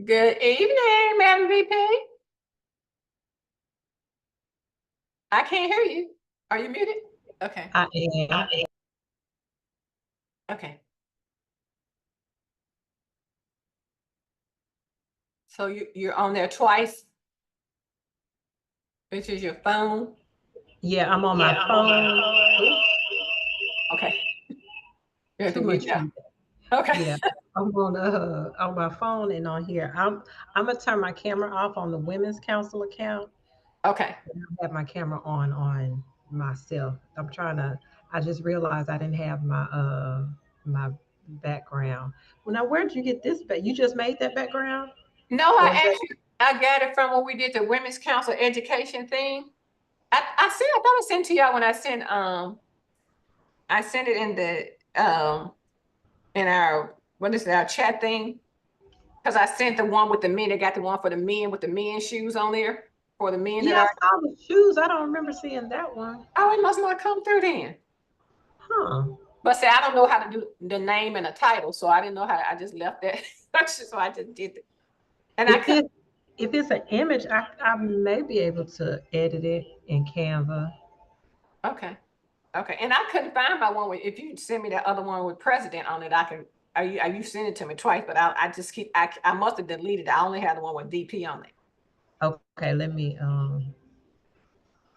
Good evening, Madam VP. I can't hear you. Are you muted? Okay. I am. Okay. So you're on there twice, which is your phone. Yeah, I'm on my phone. Okay. You have to Too mute much that. feedback. Okay. Yeah, I'm on my phone and on here. I'm gonna turn my camera off on the Women's Council account. Okay. And I have my camera on myself. I just realized I didn't have my background. Well, now where did you get this back? You just made that background? No, Or is that I got it from when we did the Women's Council education thing. I thought I sent to y'all when I sent it in the in our our chat thing. Because I sent the one with the men. They got the one for the men with the men's shoes on there for the men that Yeah, I are. saw the shoes. I don't remember seeing that one. Oh, it must not come through then. Huh. But see, I don't know how to do the name and a title, so I didn't know how. I just left that. So I just did it, and I If could. it if it's an image, I may be able to edit it in Canva. Okay, okay, and I couldn't find my one with. If you send me that other one with president on it, I can. You send it to me twice, but I just keep. I must have deleted it. I only had the one with VP on it. Okay,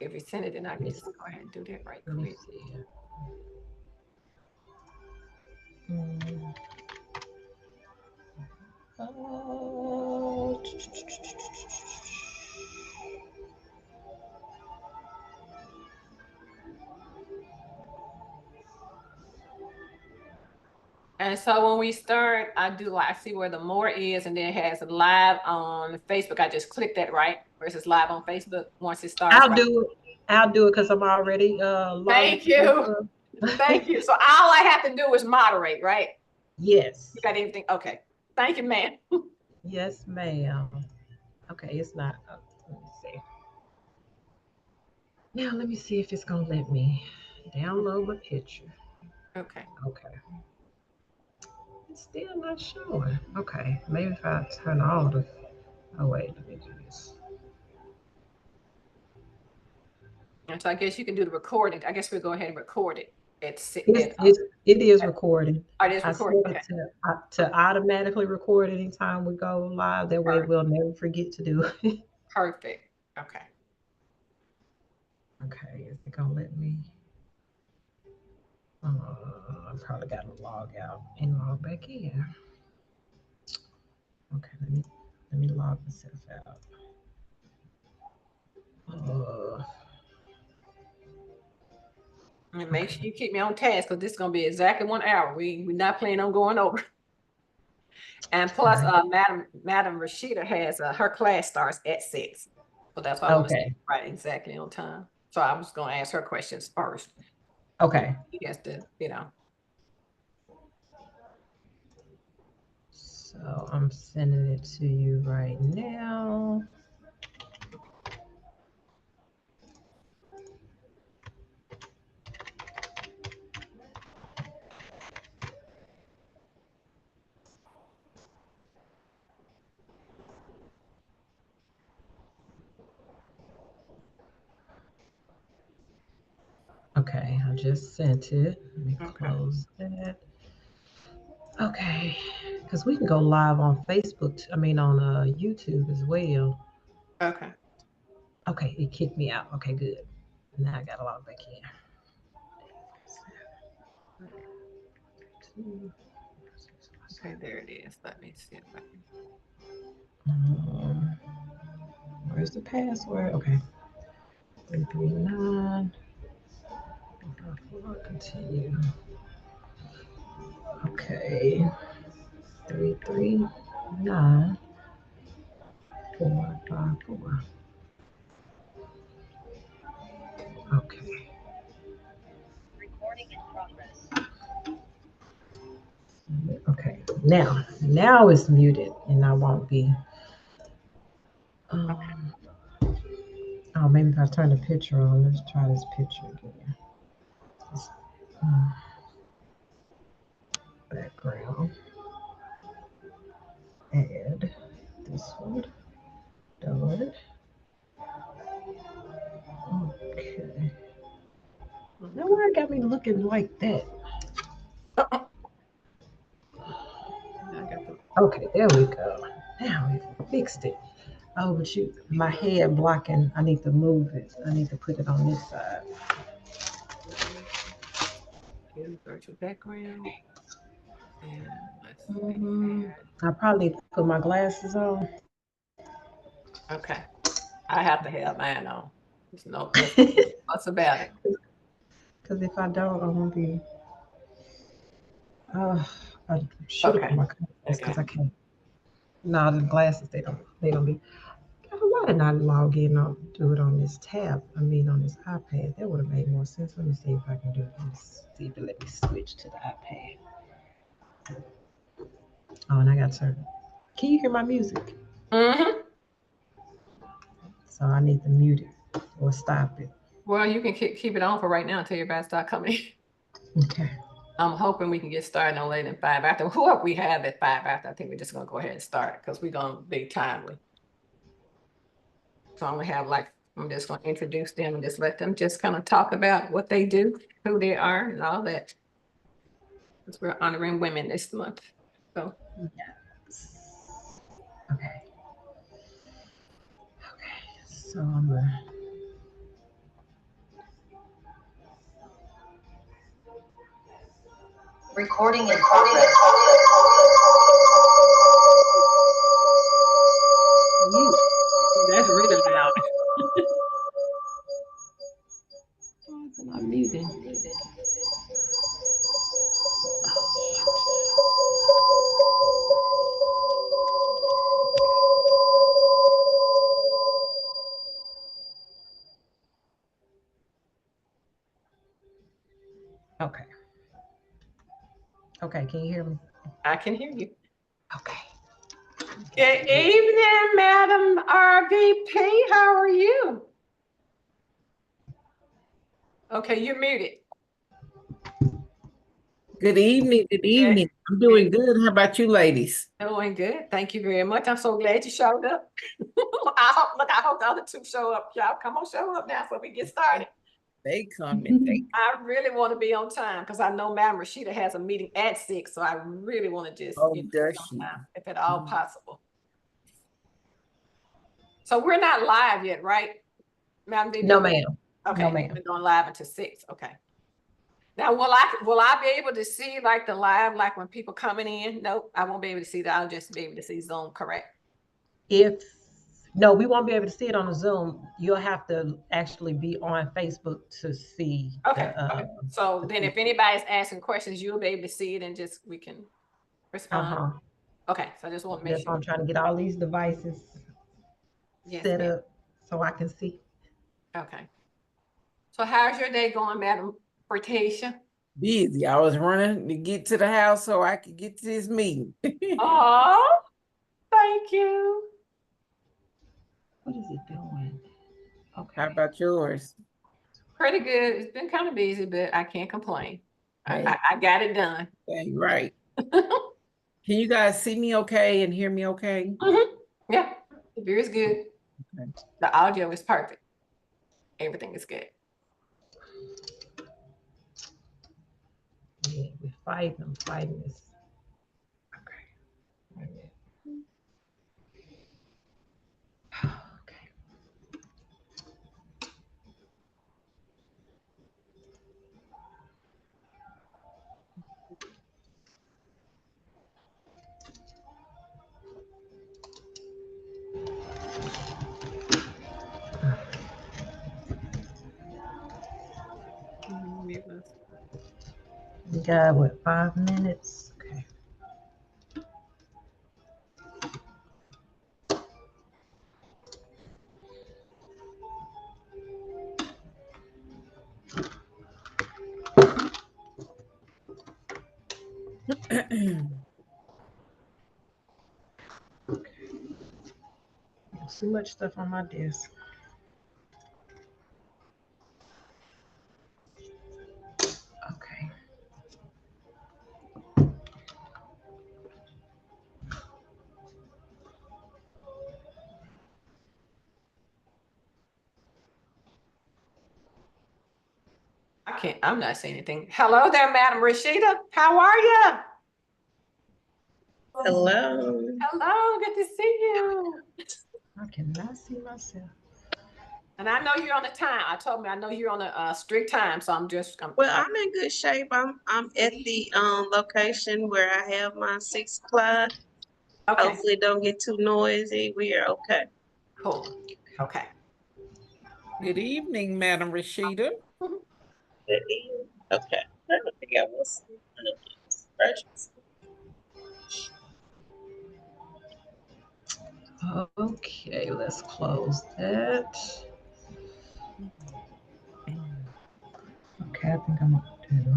If you send it, then I let can me just go ahead and do that right let me quick. see. Mm, oh, And so when we start, I see where the more is, and then it has live on Facebook. I just click that right versus live on Facebook once it starts, I'll right? do it. I'll do it because I'm already logged Thank into you. Facebook. Thank you. So all I have to do is moderate, right? Yes. You got anything? Okay. Thank you, man. Yes, ma'am. Okay, it's not. Let me see. Now let me see if it's gonna let me download my picture. Okay. Okay. It's still not showing. Okay, maybe if I turn all the. Oh wait, let me do this. And so I guess you can do the recording. I guess we'll go ahead and record it. It's, it's it is recording. It is I recording. set Okay. it to automatically record anytime we go live. That way Perfect. we'll never forget to do it. Perfect. Okay. Okay, is it gonna let me? I probably gotta log out and log back in. Okay, let me log myself out. Uh, And make sure okay. you keep me on task because this is gonna be exactly 1 hour. We're not planning on going over. And All plus, right. Madam Rashida has her class starts at 6, so that's why I want to Okay. stay right exactly on time. So I was going to ask her questions first. Okay. She has to. So I'm sending it to you right now. Okay, I just sent it. Let me Okay. close that. Okay, because we can go live on Facebook. I mean, on YouTube as well. Okay. Okay, it kicked me out. Okay, good. Now I gotta log back in. Okay. There it is. Let me see if I can. Um, where's the password? Okay, 339. Continue. Okay, 339 454. Okay. Okay. Now it's muted, and I won't be. Okay. Um, oh, maybe if I turn the picture on. Let's try this picture again. This, uh, background. Add. this one done. Okay. Now why it got me looking like that? I got the Okay, there we go. Now we fixed it. Oh, but my head blocking. I need to move it. I need to put it on this side. virtual background. And let's hmm add. I probably need to put my glasses on. Okay. I have to have mine on. There's no ifs, what's about it. Because if I don't, I won't be. Uh, I should have put Okay. my glasses Okay. because I can't. No, the glasses they don't be. Why didn't I log in or do it on this tab? I mean, on this iPad. That would have made more sense. Let me see if I can do this. See if it let me switch to the iPad. Oh, and I got to. Can you hear my music? Mm-hmm. So I need to mute it or stop it. Well, you can keep it on for right now until your everybody start coming. Okay. I'm hoping we can get started no later than 5 after. Whoever we have at 5 after, I think we're just gonna go ahead and start because we're gonna be timely. So I'm gonna have I'm just gonna introduce them and just let them just kind of talk about what they do, who they are, and all that. Because we're honoring women this month. So Yes. Okay. Okay. So I'm gonna. Recording in progress. Mute. that's really loud. Why is it not muting? Okay. Okay. Can you hear me? I can hear you. Okay. Good evening, Madam RVP. How are you? Okay, you're muted. Good evening. Good evening. I'm doing good. How about you, ladies? Doing good. Thank you very much. I'm so glad you showed up. I hope the other two show up. Y'all come on, show up now so we get started. They coming. I really want to be on time because I know Madam Rashida has a meeting at 6, so I really want to just Oh, be does on she? time, if at all possible. So we're not live yet, right, Madam VP? No, ma'am. Okay, No, ma'am. we're going live until 6. Okay. Now, will I be able to see like the live, like when people coming in? Nope, I won't be able to see that. I'll just be able to see Zoom, correct? If no, we won't be able to see it on the Zoom. You'll have to actually be on Facebook to see Okay. the. Okay. So then if anybody's asking questions, you'll be able to see it and just we can respond. Okay, so I just want to make That's why sure. I'm trying to get all these devices Yes, set ma'am. up so I can see. Okay. So how's your day going, Madam Portatia? Busy. I was running to get to the house so I could get to this meeting. Oh, thank you. What is it doing? Okay. How about yours? Pretty good. It's been kind of busy, but I can't complain. Hey, I got it done. dang right. Can you guys see me okay and hear me okay? Yeah, the beer is good. Okay. The audio is perfect. Everything is good. Yeah, we're fighting. I'm fighting this. Okay. Wait a minute. Okay. We got what, 5 minutes? Okay. There's too much stuff on my desk. Okay. I'm not saying anything. Hello there, Madam Rashida. How are you? Hello. Hello, good to see you. I cannot see myself. And I know you're on the time. I know you're on a strict time, so Well, I'm in good shape. I'm at the location where I have my 6 o'clock. okay, Hopefully it don't get too noisy. We are okay. cool. Okay. Good evening, Madam Rashida. Good evening. Okay. I don't think I was urgency. Okay, let's close that. Okay, I think I'm gonna do.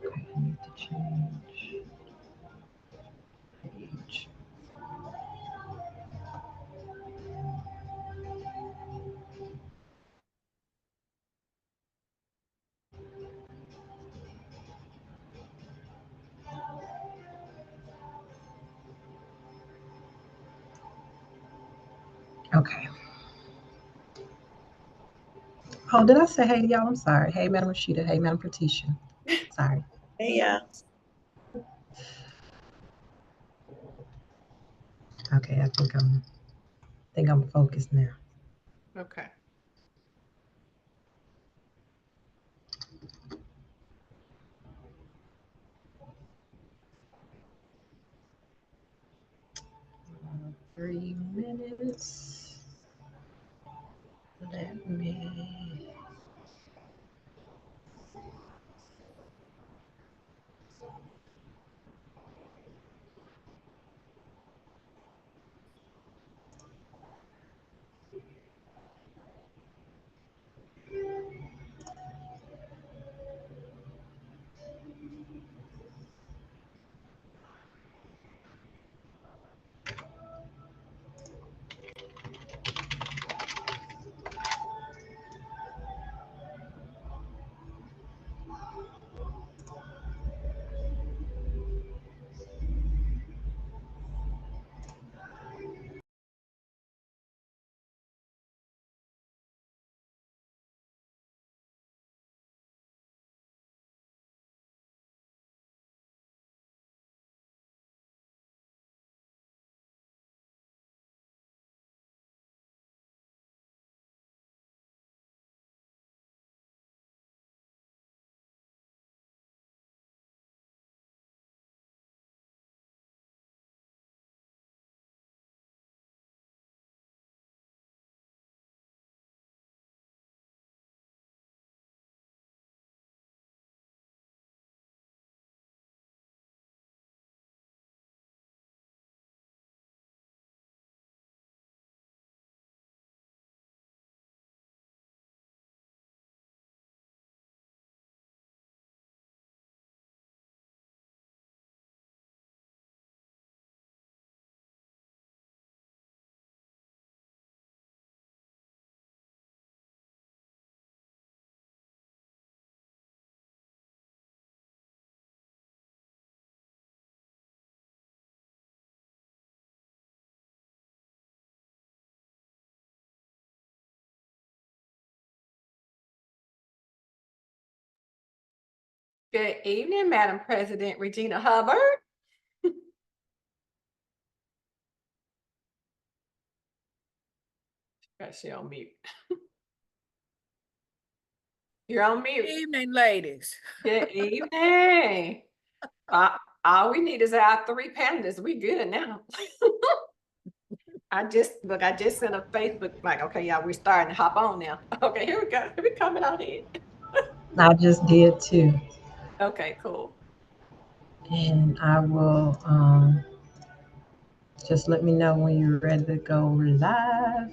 Okay, I need to change page. Okay. Oh, did I say hey y'all? I'm sorry. Hey, Madam Rashida. Hey, Madam Patricia. Sorry. Hey, yeah. Okay, I think I'm focused now. Okay. Uh, 3 minutes. Let me. Good evening, Madam President Regina Hubbard. Got she on mute. You're on Good mute. evening, ladies. Good evening. All we need is our 3 panelists. We good now. I just sent a Facebook like, okay, yeah, we're starting to hop on now. Okay, here we go. We coming on in. I just did too. Okay, cool. And I will just let me know when you're ready to go live.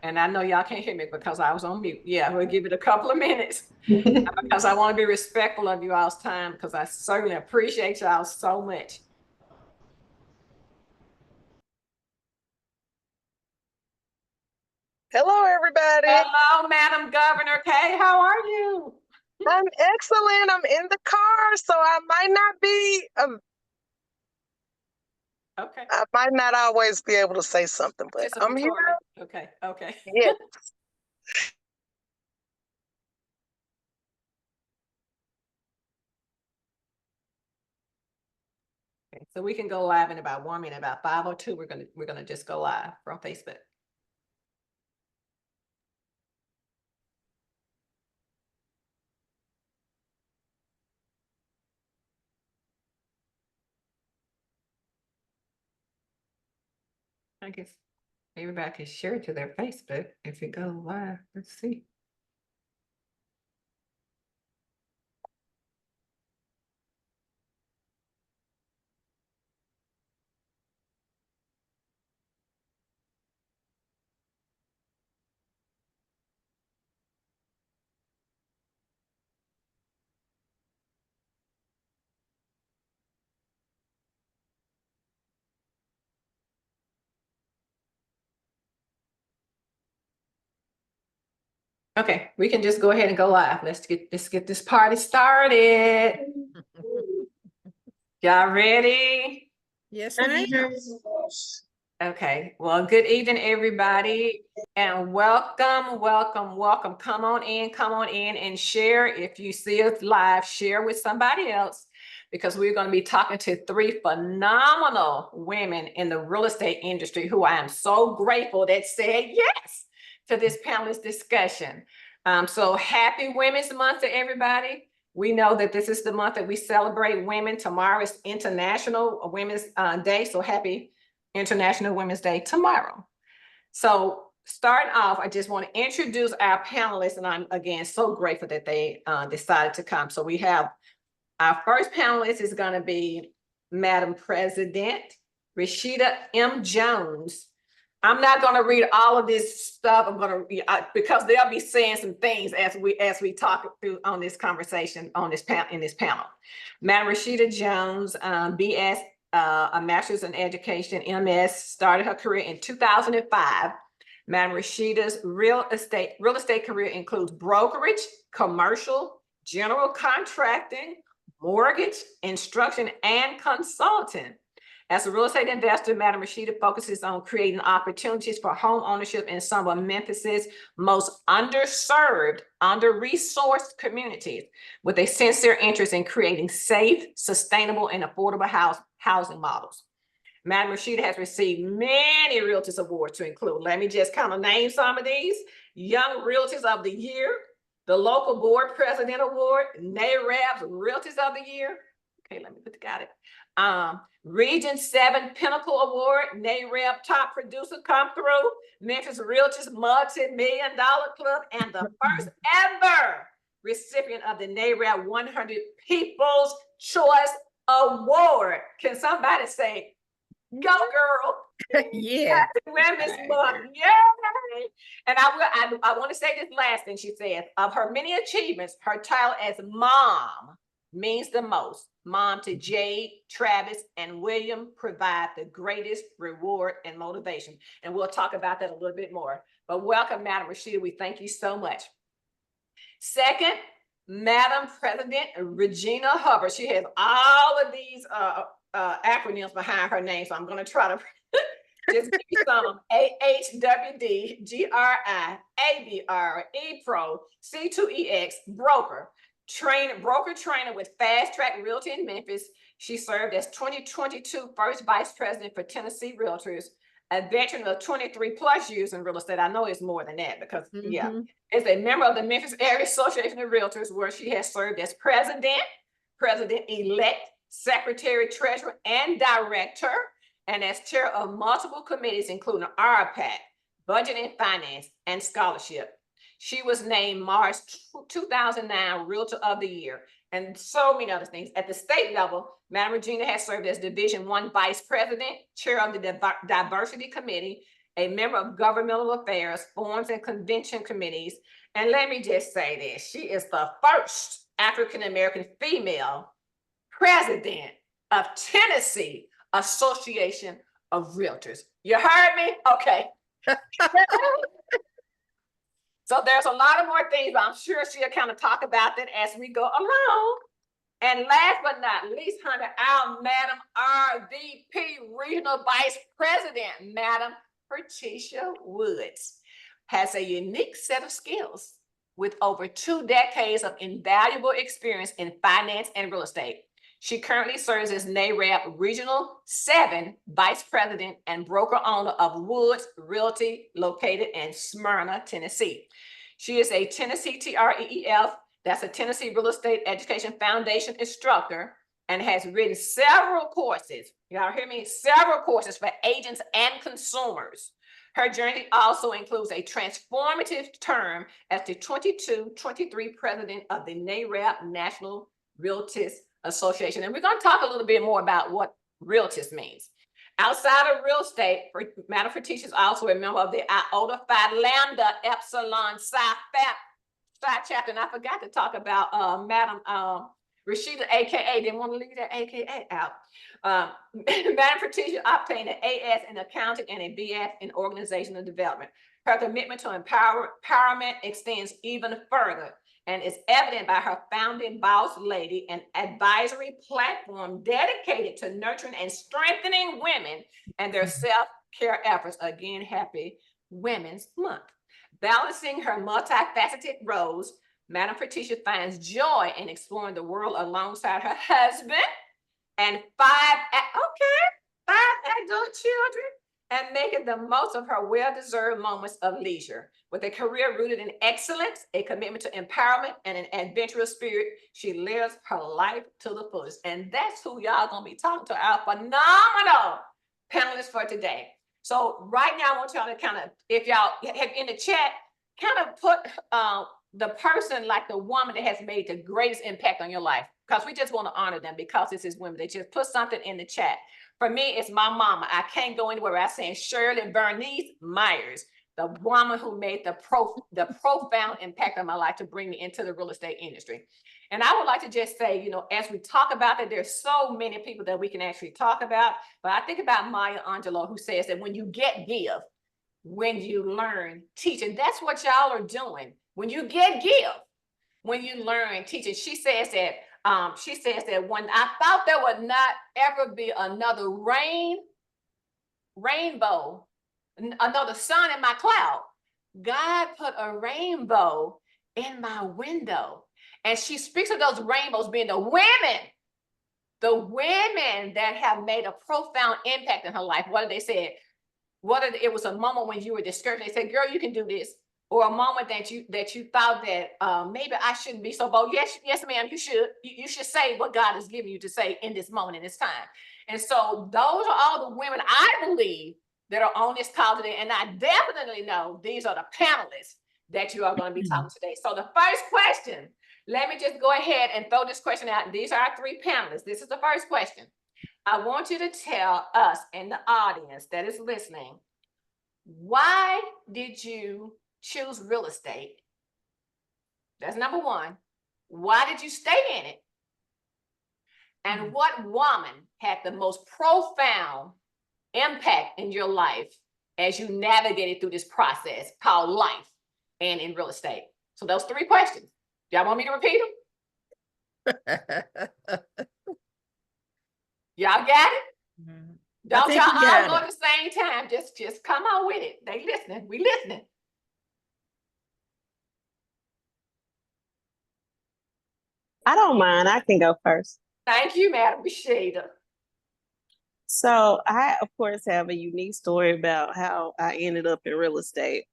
And I know y'all can't hear me because I was on mute. Yeah, we'll give it a couple of minutes because I want to be respectful of you all's time because I certainly appreciate y'all so much. Hello, everybody. Hello, Madam Governor Kay. How are you? I'm excellent. I'm in the car, so I might not be. Okay. I might not always be able to say something, but I'm here. Okay. Okay. Yes. Okay, so we can go live in about 1 minute, about 5:02. We're gonna just go live from Facebook. I guess everybody can share it to their Facebook if it goes live. Let's see. Okay, we can just go ahead and go live. Let's get this party started. Y'all ready? Yes, I ma'am. am. Okay, well, good evening, everybody, and welcome. Come on in and share. If you see us live, share with somebody else, because we're going to be talking to 3 phenomenal women in the real estate industry who I am so grateful that said yes to this panelist discussion. So happy Women's Month to everybody. We know that this is the month that we celebrate women. Tomorrow is International Women's Day, so happy International Women's Day tomorrow. So starting off, I just want to introduce our panelists, and I'm again so grateful that they decided to come. So we have our first panelist is going to be Madam President Rashida M. Jones. I'm not going to read all of this stuff. I'm going to read because they'll be saying some things as we talk through on this conversation on this in this panel. Madam Rashida Jones, BS, a master's in education, MS, started her career in 2005. Madam Rashida's real estate career includes brokerage, commercial, general contracting, mortgage, instruction, and consulting. As a real estate investor, Madam Rashida focuses on creating opportunities for home ownership in some of Memphis's most underserved, under-resourced communities, with a sincere interest in creating safe, sustainable, and affordable housing models. Madam Rashida has received many Realtors Awards to include, let me just kind of name some of these: Young Realtors of the Year, the Local Board President Award, NAREB's Realtors of the Year. Okay, let me got it. Region 7 Pinnacle Award, NAREB Top Producer Come Through, Memphis Realtors Multi-Million-Dollar Club, and the first ever recipient of the NAREB 100 People's Choice Award. Can somebody say, go girl? Yeah. Women's Month, yay! And I want to say this last thing she said. Of her many achievements, her title as mom means the most. Mom to Jade, Travis, and William provide the greatest reward and motivation. And we'll talk about that a little bit more. But welcome, Madam Rashida. We thank you so much. Second, Madam President Regina Hubbard. She has all of these acronyms behind her name, so I'm going to try to just give you some: AHWD, GRI, ABR, ePro, C2EX, broker trainer with Fast Track Realty in Memphis. She served as 2022 first vice president for Tennessee Realtors, a veteran of 23 plus years in real estate. I know it's more than that because is a member of the Memphis Area Association of Realtors, where she has served as president-elect, secretary, treasurer, and director, and as chair of multiple committees, including RPAC, Budget and Finance, and Scholarship. She was named March 2009 Realtor of the Year, and so many other things. At the state level, Madam Regina has served as Division I Vice President, Chair of the Diversity Committee, a member of Governmental Affairs, Forums and Convention Committees. And let me just say this: she is the first African-American female president of Tennessee Association of Realtors. You heard me? Okay. So there's a lot of more things, but I'm sure she'll kind of talk about that as we go along. And last but not least, honey, our Madam RVP Regional Vice President, Madam Patricia Woods, has a unique set of skills with over 2 decades of invaluable experience in finance and real estate. She currently serves as NAREP Regional 7 Vice President and broker owner of Woods Realty, located in Smyrna, Tennessee. She is a Tennessee TREEF, that's a Tennessee Real Estate Education Foundation instructor, and has written several courses. Y'all hear me? Several courses for agents and consumers. Her journey also includes a transformative term as the 22-23 president of the NAREP National Realtors Association. And we're going to talk a little bit more about what realtors means. Outside of real estate, Madam Patricia is also a member of the Iota Phi Lambda Epsilon Psi chapter. And I forgot to talk about Madam Rashida, AKA, didn't want to leave that AKA out. Madam Patricia obtained an AS in accounting and a BS in organizational development. Her commitment to empowerment extends even further and is evident by her founding Boss Lady, an advisory platform dedicated to nurturing and strengthening women and their self-care efforts. Again, happy Women's Month. Balancing her multifaceted roles, Madam Patricia finds joy in exploring the world alongside her husband and 5 adult children, and making the most of her well-deserved moments of leisure. With a career rooted in excellence, a commitment to empowerment, and an adventurous spirit, she lives her life to the fullest. And that's who y'all gonna be talking to, our phenomenal panelists for today. So right now, I want y'all to kind of, if y'all have in the chat, kind of put the person, like the woman that has made the greatest impact on your life, because we just want to honor them because this is women. They just put something in the chat. For me, it's my mama. I can't go anywhere without saying Shirley Bernice Myers, the woman who made the profound impact on my life to bring me into the real estate industry. And I would like to just say, you know, as we talk about that, there's so many people that we can actually talk about. But I think about Maya Angelou, who says that when you get, give. When you learn, teach. And that's what y'all are doing. When you get, give. When you learn, teach. And she says that when I thought there would not ever be another rainbow, another sun in my cloud, God put a rainbow in my window. And she speaks of those rainbows being the women that have made a profound impact in her life. What did they say? It was a moment when you were discouraged. They said, girl, you can do this. Or a moment that you thought that maybe I shouldn't be so bold. Yes, ma'am, you should. You should say what God has given you to say in this moment, in this time. And so those are all the women I believe that are on this call today. And I definitely know these are the panelists that you are going to be talking today. So the first question, let me just go ahead and throw this question out. These are our 3 panelists. This is the first question. I want you to tell us and the audience that is listening, why did you choose real estate? That's number 1. Why did you stay in it? And what woman had the most profound impact in your life as you navigated through this process called life and in real estate? So those 3 questions. Y'all want me to repeat them? Y'all got it? Don't y'all all go at the same time. Just come on with it. They listening. We listening. I don't mind. I can go first. Thank you, Madam Rashida. So I, of course, have a unique story about how I ended up in real estate.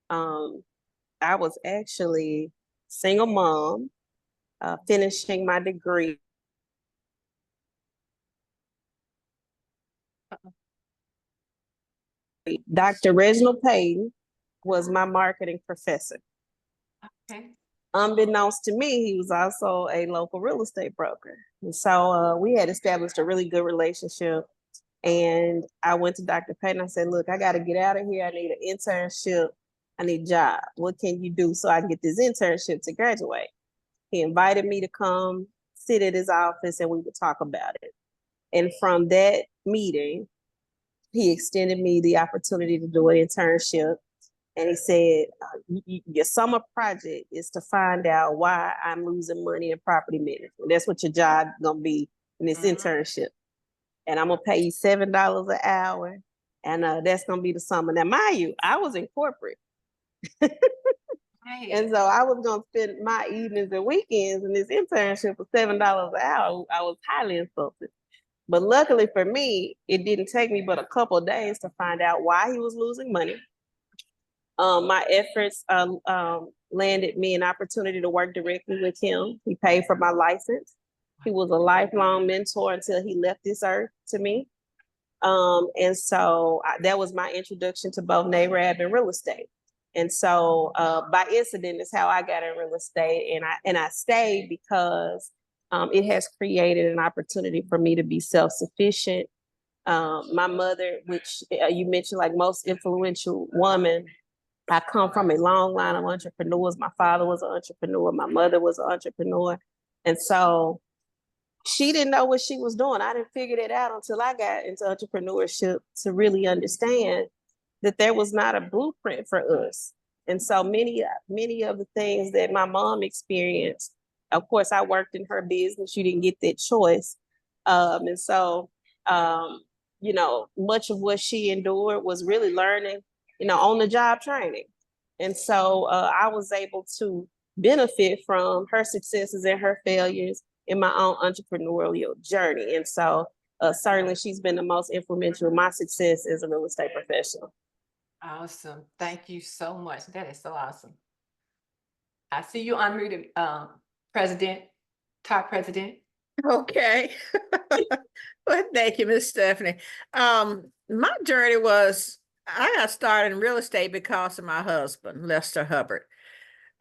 I was actually single mom, finishing my degree. Dr. Reginald Payton was my marketing professor. Okay. Unbeknownst to me, he was also a local real estate broker. And so we had established a really good relationship. And I went to Dr. Payton. I said, look, I got to get out of here. I need an internship. I need a job. What can you do so I can get this internship to graduate? He invited me to come sit at his office and we would talk about it. And from that meeting, he extended me the opportunity to do an internship. And he said, your summer project is to find out why I'm losing money in property management. That's what your job is going to be in this internship. And I'm going to pay you $7 an hour. And that's going to be the summer. Now, mind you, I was in corporate. And so I was going to spend my evenings and weekends in this internship for $7 an hour. I was highly insulted. But luckily for me, it didn't take me but a couple of days to find out why he was losing money. My efforts landed me an opportunity to work directly with him. He paid for my license. He was a lifelong mentor until he left this earth to me. And so that was my introduction to both NARAB and real estate. And so by incident is how I got in real estate. And I stayed because it has created an opportunity for me to be self-sufficient. My mother, which you mentioned, like most influential woman, I come from a long line of entrepreneurs. My father was an entrepreneur. My mother was an entrepreneur. And so she didn't know what she was doing. I didn't figure that out until I got into entrepreneurship to really understand that there was not a blueprint for us. And so many of the things that my mom experienced, of course, I worked in her business. You didn't get that choice. And so, you know, much of what she endured was really learning, you know, on the job training. And so I was able to benefit from her successes and her failures in my own entrepreneurial journey. And so certainly she's been the most influential in my success as a real estate professional. Awesome. Thank you so much. That is so awesome. I see you unmuted, President, top president. Okay. Well, thank you, Miss Stephanie. My journey was, I got started in real estate because of my husband, Lester Hubbard.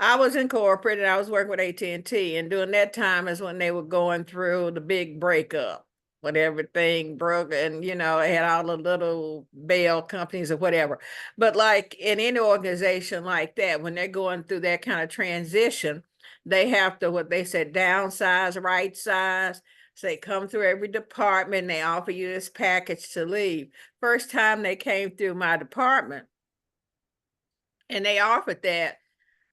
I was in corporate and I was working with AT&T, and during that time is when they were going through the big breakup when everything broke, and you know, they had all the little bail companies or whatever. But like in any organization like that, when they're going through that kind of transition, they have to, what they said, downsize, right size. So they come through every department, they offer you this package to leave. First time they came through my department and they offered that,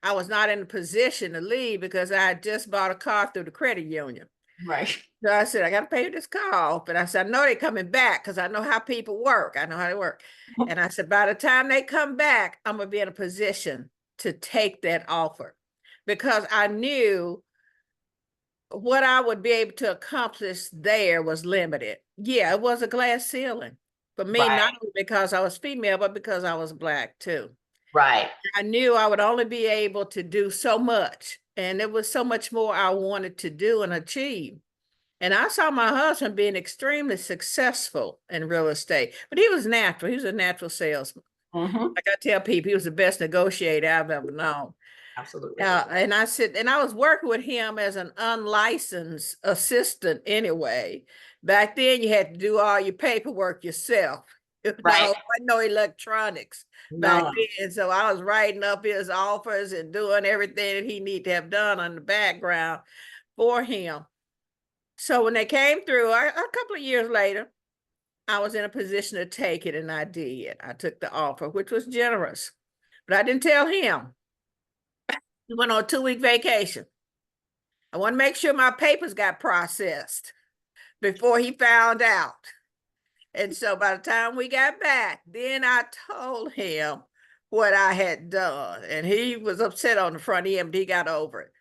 I was not in a position to leave because I had just bought a car through the credit union. Right. So I said, I got to pay this car off. But I said, I know they're coming back because I know how people work. I know how they work. And I said, by the time they come back, I'm going to be in a position to take that offer because I knew what I would be able to accomplish there was limited. Yeah, it was a glass ceiling for me, Right. not only because I was female, but because I was Black too. Right. I knew I would only be able to do so much. And there was so much more I wanted to do and achieve. And I saw my husband being extremely successful in real estate, but he was natural. He was a natural salesman. Like I tell people, he was the best negotiator I've ever known. Absolutely. And I said, and I was working with him as an unlicensed assistant anyway. Back then, you had to do all your paperwork yourself. Right. No electronics back then. So I was writing up his offers and doing everything that he needed to have done on the background for him. So when they came through, a couple of years later, I was in a position to take it, and I did. I took the offer, which was generous, but I didn't tell him. He went on a 2-week vacation. I want to make sure my papers got processed before he found out. And so by the time we got back, then I told him what I had done. And he was upset on the front end, but he got over it.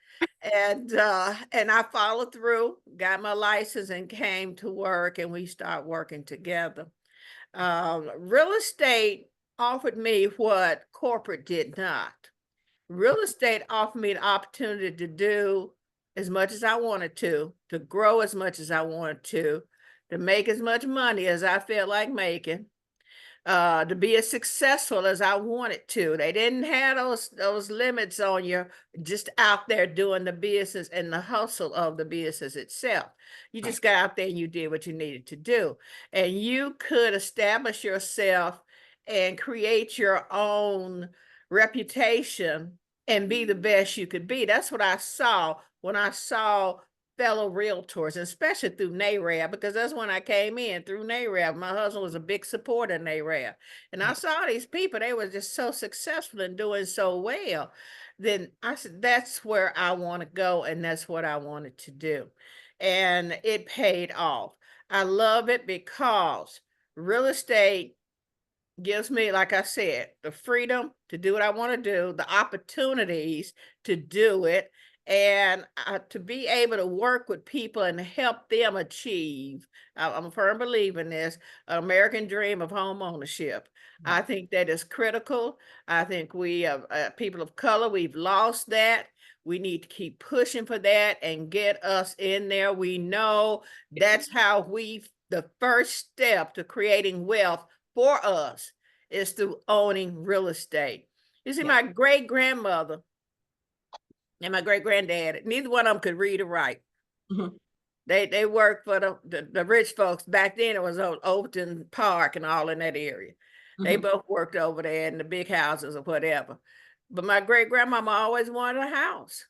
And I followed through, got my license and came to work, and we started working together. Real estate offered me what corporate did not. Real estate offered me the opportunity to do as much as I wanted to grow as much as I wanted to make as much money as I felt like making, to be as successful as I wanted to. They didn't have those limits on you, just out there doing the business and the hustle of the business itself. You just got out there and you did what you needed to do. And you could establish yourself and create your own reputation and be the best you could be. That's what I saw when I saw fellow realtors, especially through NAREB, because that's when I came in through NAREB. My husband was a big supporter of NAREB. And I saw these people, they were just so successful and doing so well. Then I said, that's where I want to go. And that's what I wanted to do. And it paid off. I love it because real estate gives me, like I said, the freedom to do what I want to do, the opportunities to do it, and to be able to work with people and help them achieve. I'm a firm believer in this American dream of home ownership. I think that is critical. I think we, people of color, we've lost that. We need to keep pushing for that and get us in there. We know that's how the first step to creating wealth for us is through owning real estate. You see, my great grandmother and my great granddad, neither one of them could read or write. Mhm. They worked for the rich folks. Back then it was on Overton Park and all in that area. They both worked over there in the big houses or whatever. But my great grandmama always wanted a house.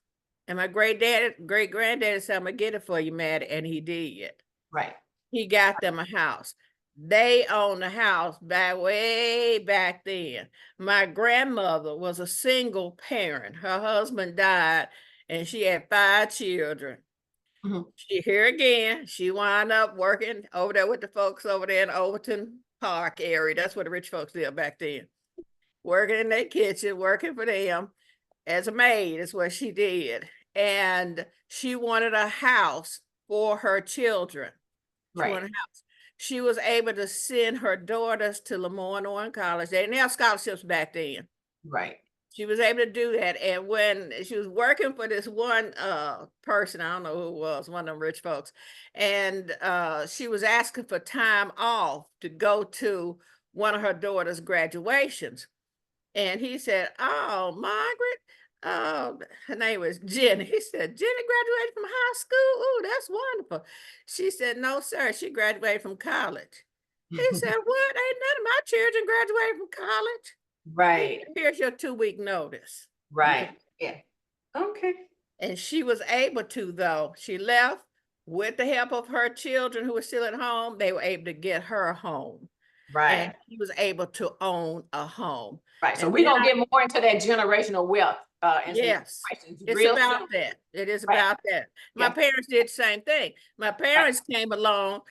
And my great granddaddy said, I'm gonna get it for you, Maddie. And he did. Right. He got them a house. They owned the house way back then. My grandmother was a single parent. Her husband died and she had 5 children. She here again, she wound up working over there with the folks over there in Overton Park area. That's where the rich folks lived back then. Working in their kitchen, working for them as a maid is what she did. And she wanted a house for her children. She wanted a house. She was able to send her daughters to Lemoyne College. They didn't have scholarships back then. Right. She was able to do that. And when she was working for this one person, I don't know who it was, one of them rich folks, and she was asking for time off to go to one of her daughter's graduations. And he said, oh, Margaret, her name was Jenny. He said, Jenny graduated from high school? Oh, that's wonderful. She said, no, sir, she graduated from college. He said, what? Ain't none of my children graduated from college. Right. Here's your 2-week notice. Right. Yeah. Okay. And she was able to, though. She left with the help of her children who were still at home. They were able to get her a home. Right. And she was able to own a home. Right. So and we're gonna get more into that generational wealth. Yes, it's real about simple. that. It is Right. about that. My Yeah. parents did the same thing. My parents came along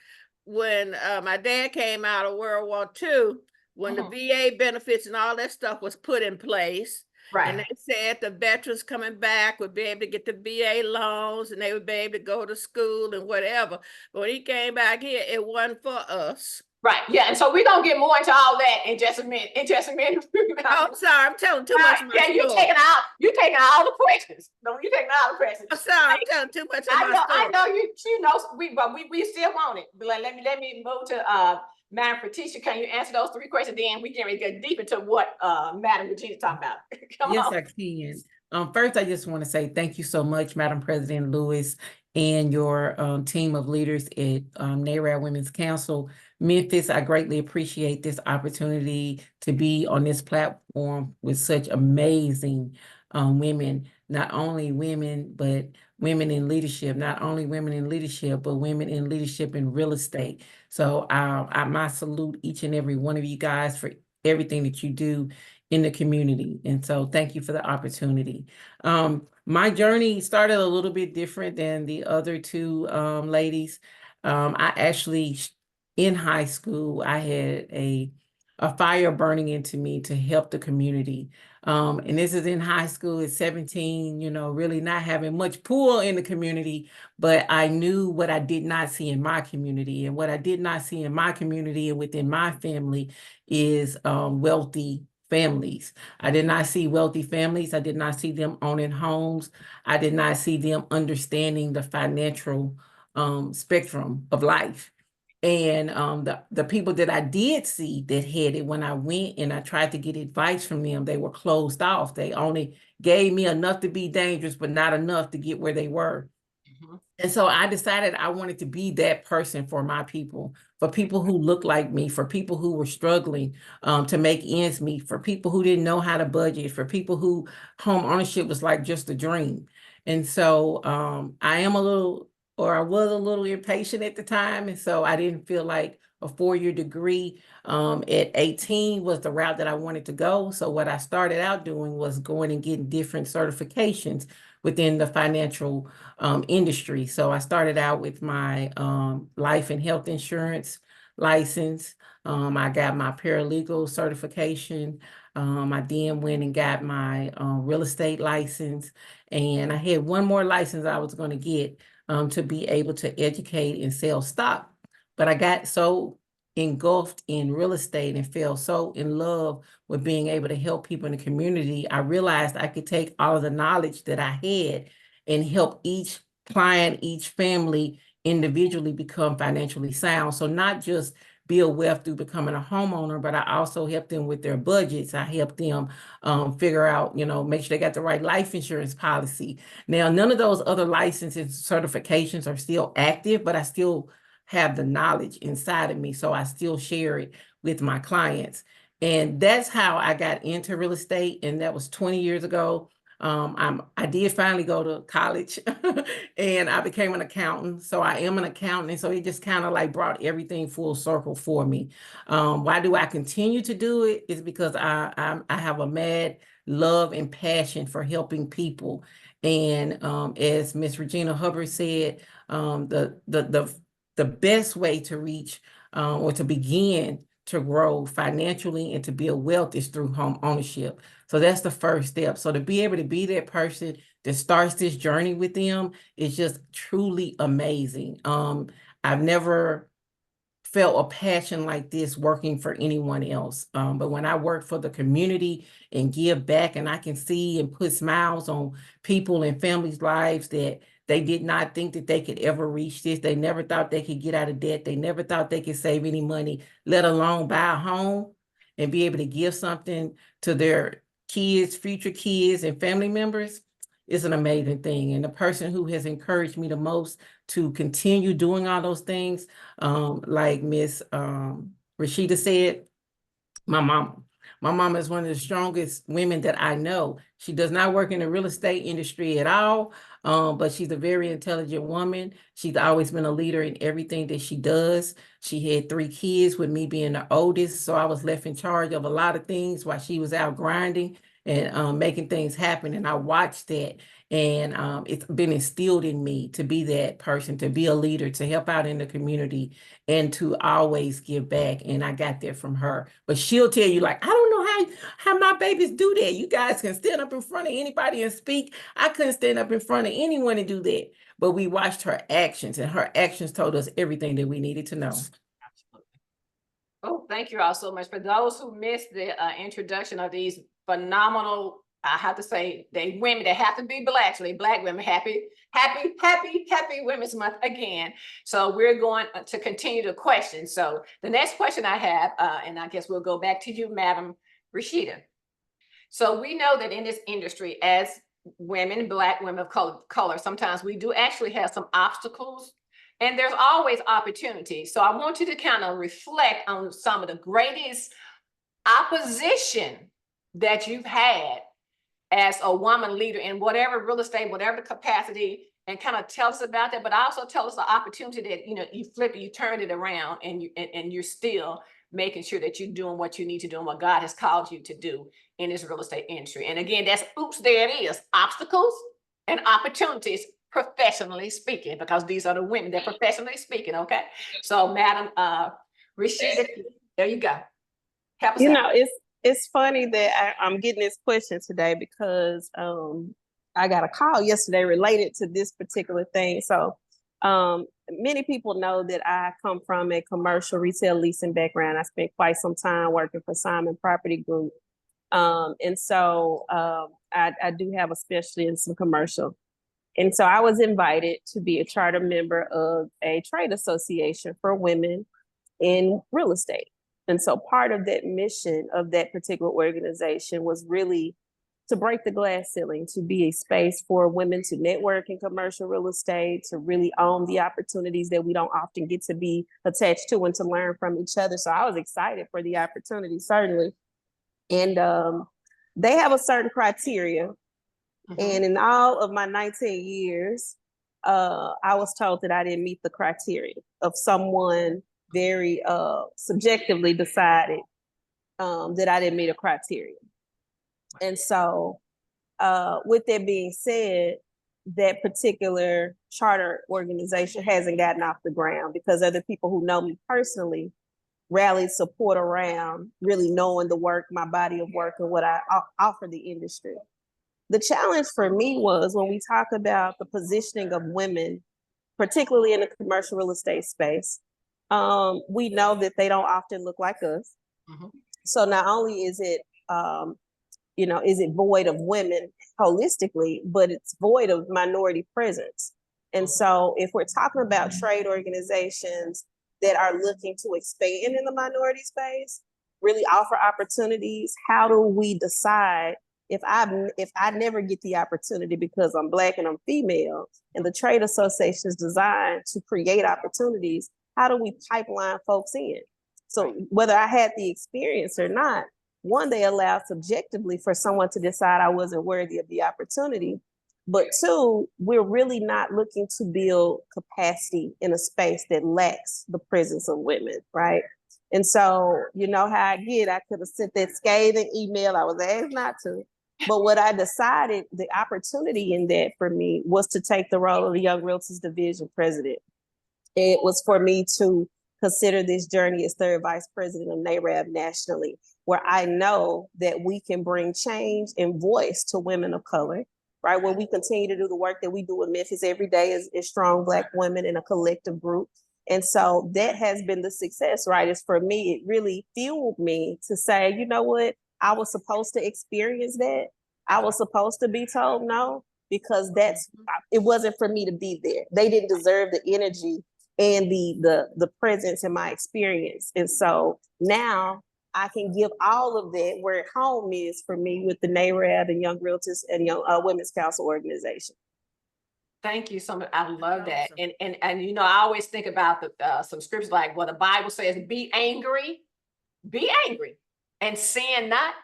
when my dad came out of World War II, when the VA benefits and all that stuff was put in place. And Right. they said the veterans coming back would be able to get the VA loans and they would be able to go to school and whatever. But when he came back here, it wasn't for us. Right. Yeah. And so we're gonna get more into all that in just a minute. Oh, I'm sorry, I'm telling too much. Yeah, you're taking all the questions. No, you're taking all the questions. I'm sorry, I'm telling too much of my story. I know you know, but we still want it. But let me move to Madam Patricia. Can you answer those 3 questions? Then we can get deep into what Madam Regina's talking about. Yes, I can. First, I just want to say thank you so much, Madam President Lewis, and your team of leaders at NAREB Women's Council Memphis. I greatly appreciate this opportunity to be on this platform with such amazing women, not only women, but women in leadership, not only women in leadership, but women in leadership in real estate. So I salute each and every one of you guys for everything that you do in the community. And so thank you for the opportunity. My journey started a little bit different than the other 2 ladies. I actually, in high school, I had a fire burning into me to help the community. And this is in high school at 17, really not having much pull in the community, but I knew what I did not see in my community. And what I did not see in my community and within my family is wealthy families. I did not see wealthy families. I did not see them owning homes. I did not see them understanding the financial spectrum of life. And the people that I did see that had it, when I went and I tried to get advice from them, they were closed off. They only gave me enough to be dangerous, but not enough to get where they were. And so I decided I wanted to be that person for my people, for people who look like me, for people who were struggling to make ends meet, for people who didn't know how to budget, for people who home ownership was like just a dream. And so I am a little or I was a little impatient at the time. And so I didn't feel like a 4-year degree at 18 was the route that I wanted to go. So what I started out doing was going and getting different certifications within the financial industry. So I started out with my life and health insurance license. I got my paralegal certification. I then went and got my real estate license. And I had one more license I was going to get to be able to educate and sell stock. But I got so engulfed in real estate and fell so in love with being able to help people in the community. I realized I could take all of the knowledge that I had and help each client, each family individually become financially sound. So not just build wealth through becoming a homeowner, but I also help them with their budgets. I help them figure out, make sure they got the right life insurance policy. Now, none of those other licenses, certifications are still active, but I still have the knowledge inside of me. So I still share it with my clients. And that's how I got into real estate. And that was 20 years ago. I did finally go to college and I became an accountant. So I am an accountant. And so it just kind of like brought everything full circle for me. Why do I continue to do it? Is because I have a mad love and passion for helping people. And as Miss Regina Hubbard said, the best way to reach or to begin to grow financially and to build wealth is through home ownership. So that's the first step. So to be able to be that person that starts this journey with them is just truly amazing. I've never felt a passion like this working for anyone else. But when I work for the community and give back, and I can see and put smiles on people and families' lives that they did not think that they could ever reach this. They never thought they could get out of debt. They never thought they could save any money, let alone buy a home and be able to give something to their kids, future kids, and family members. Is an amazing thing. And the person who has encouraged me the most to continue doing all those things, like Miss Rashida said, my mom. My mom is one of the strongest women that I know. She does not work in the real estate industry at all, but she's a very intelligent woman. She's always been a leader in everything that she does. She had 3 kids with me being the oldest, so I was left in charge of a lot of things while she was out grinding and making things happen. And I watched that. And it's been instilled in me to be that person, to be a leader, to help out in the community, and to always give back. And I got that from her. But she'll tell you, like, I don't know how my babies do that. You guys can stand up in front of anybody and speak. I couldn't stand up in front of anyone and do that. But we watched her actions, and her actions told us everything that we needed to know. Absolutely. Oh, thank you all so much. For those who missed the introduction of these phenomenal, I have to say, they women that have to be Black women. Happy Women's Month again. So we're going to continue the questions. So the next question I have, and I guess we'll go back to you, Madam Rashida. So we know that in this industry, as women, Black women of color, sometimes we do actually have some obstacles, and there's always opportunity. So I want you to kind of reflect on some of the greatest opposition that you've had as a woman leader in whatever real estate, whatever capacity, and kind of tell us about that, but also tell us the opportunity that, you flip it, you turned it around, and you're still making sure that you're doing what you need to do and what God has called you to do in this real estate industry. And again, that's, oops, there it is, obstacles and opportunities, professionally speaking, because these are the women that professionally speaking, okay? So Madam Rashida, there you go. Help us out. It's funny that I'm getting this question today because I got a call yesterday related to this particular thing. So many people know that I come from a commercial retail leasing background. I spent quite some time working for Simon Property Group. And so I do have a specialty in some commercial. And so I was invited to be a charter member of a trade association for women in real estate. And so part of that mission of that particular organization was really to break the glass ceiling, to be a space for women to network in commercial real estate, to really own the opportunities that we don't often get to be attached to and to learn from each other. So I was excited for the opportunity, certainly. And they have a certain criteria. Mm-hmm. And in all of my 19 years, I was told that I didn't meet the criteria of someone very subjectively decided that I didn't meet a criteria. And so with that being said, that particular charter organization hasn't gotten off the ground because other people who know me personally rallied support around really knowing the work, my body of work, and what I offer the industry. The challenge for me was when we talk about the positioning of women, particularly in the commercial real estate space, we know that they don't often look like us. Mhm. So not only is it is it void of women holistically, but it's void of minority presence. And so if we're talking about trade organizations that are looking to expand in the minority space, really offer opportunities, how do we decide if I never get the opportunity because I'm Black and I'm female, and the trade association is designed to create opportunities, how do we pipeline folks in? So whether I had the experience or not, one, they allow subjectively for someone to decide I wasn't worthy of the opportunity. But two, we're really not looking to build capacity in a space that lacks the presence of women, right? And so, you know how I get, I could have sent that scathing email. I was asked not to. But what I decided, the opportunity in that for me was to take the role of the Young Realtors Division president. It was for me to consider this journey as third vice president of NARAB nationally, where I know that we can bring change and voice to women of color, right? When we continue to do the work that we do in Memphis every day as strong Black women in a collective group. And so that has been the success, right? It's for me, it really fueled me to say, you know what? I was supposed to experience that. I was supposed to be told no, because it wasn't for me to be there. They didn't deserve the energy and the presence in my experience. And so now I can give all of that where home is for me with the NARAB and Young Realtors and Young Women's Council organization. Thank you so much. I love that. And you know, I always think about some scriptures like what the Bible says, be angry, and sin not.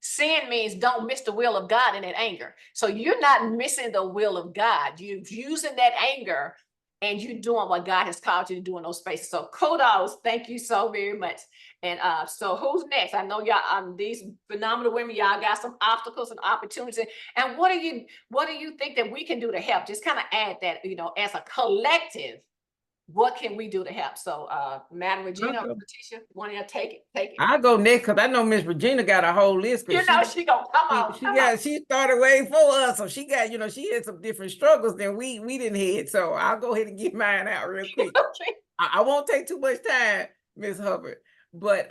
Sin means don't miss the will of God in that anger. So you're not missing the will of God. You're using that anger and you're doing what God has called you to do in those spaces. So kudos. Thank you so very much. And so who's next? I know y'all, these phenomenal women, y'all got some obstacles and opportunities. And what do you think that we can do to help? Just kind of add that, you know, as a collective, what can we do to help? So Madam Regina, Patricia, one of you take it. I'll go next because I know Miss Regina got a whole list. You know she gonna come on. She started way for us, so she got, you know, she had some different struggles than we didn't had. So I'll go ahead and get mine out real quick. Okay. I won't take too much time, Miss Hubbard. But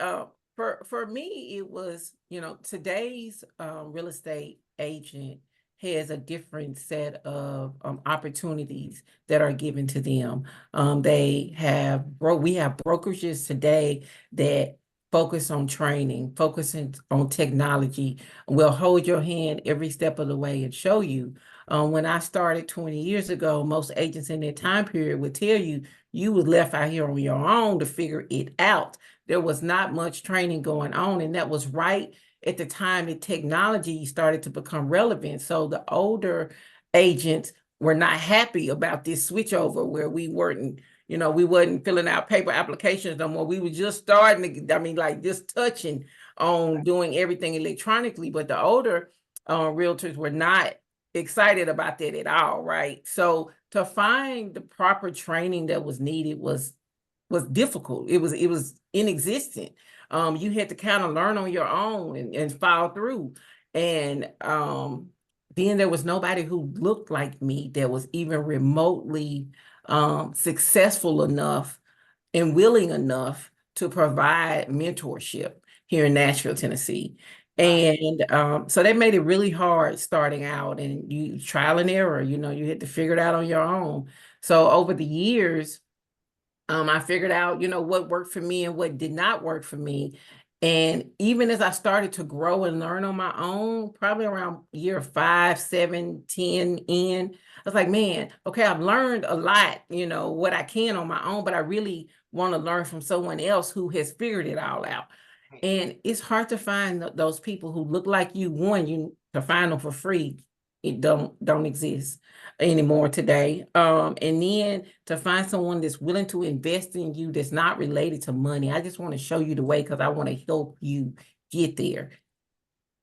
for me, it was, you know, today's real estate agent has a different set of opportunities that are given to them. We have brokerages today that focus on training, focusing on technology, will hold your hand every step of the way and show you. When I started 20 years ago, most agents in that time period would tell you, you was left out here on your own to figure it out. There was not much training going on, and that was right at the time that technology started to become relevant. So the older agents were not happy about this switchover where we wasn't filling out paper applications no more. We were just starting to, just touching on doing everything electronically, but the older realtors were not excited about that at all, right? So to find the proper training that was needed was difficult. It was inexistent. You had to kind of learn on your own and follow through. And then there was nobody who looked like me that was even remotely successful enough and willing enough to provide mentorship here in Nashville, Tennessee. And so that made it really hard starting out, and you trial and error, you had to figure it out on your own. So over the years, I figured out, what worked for me and what did not work for me. And even as I started to grow and learn on my own, probably around year 5, 7, 10 in, I was like, man, okay, I've learned a lot, what I can on my own, but I really want to learn from someone else who has figured it all out. And it's hard to find those people who look like you, to find them for free. it don't exist anymore today. And then to find someone that's willing to invest in you that's not related to money. I just want to show you the way because I want to help you get there.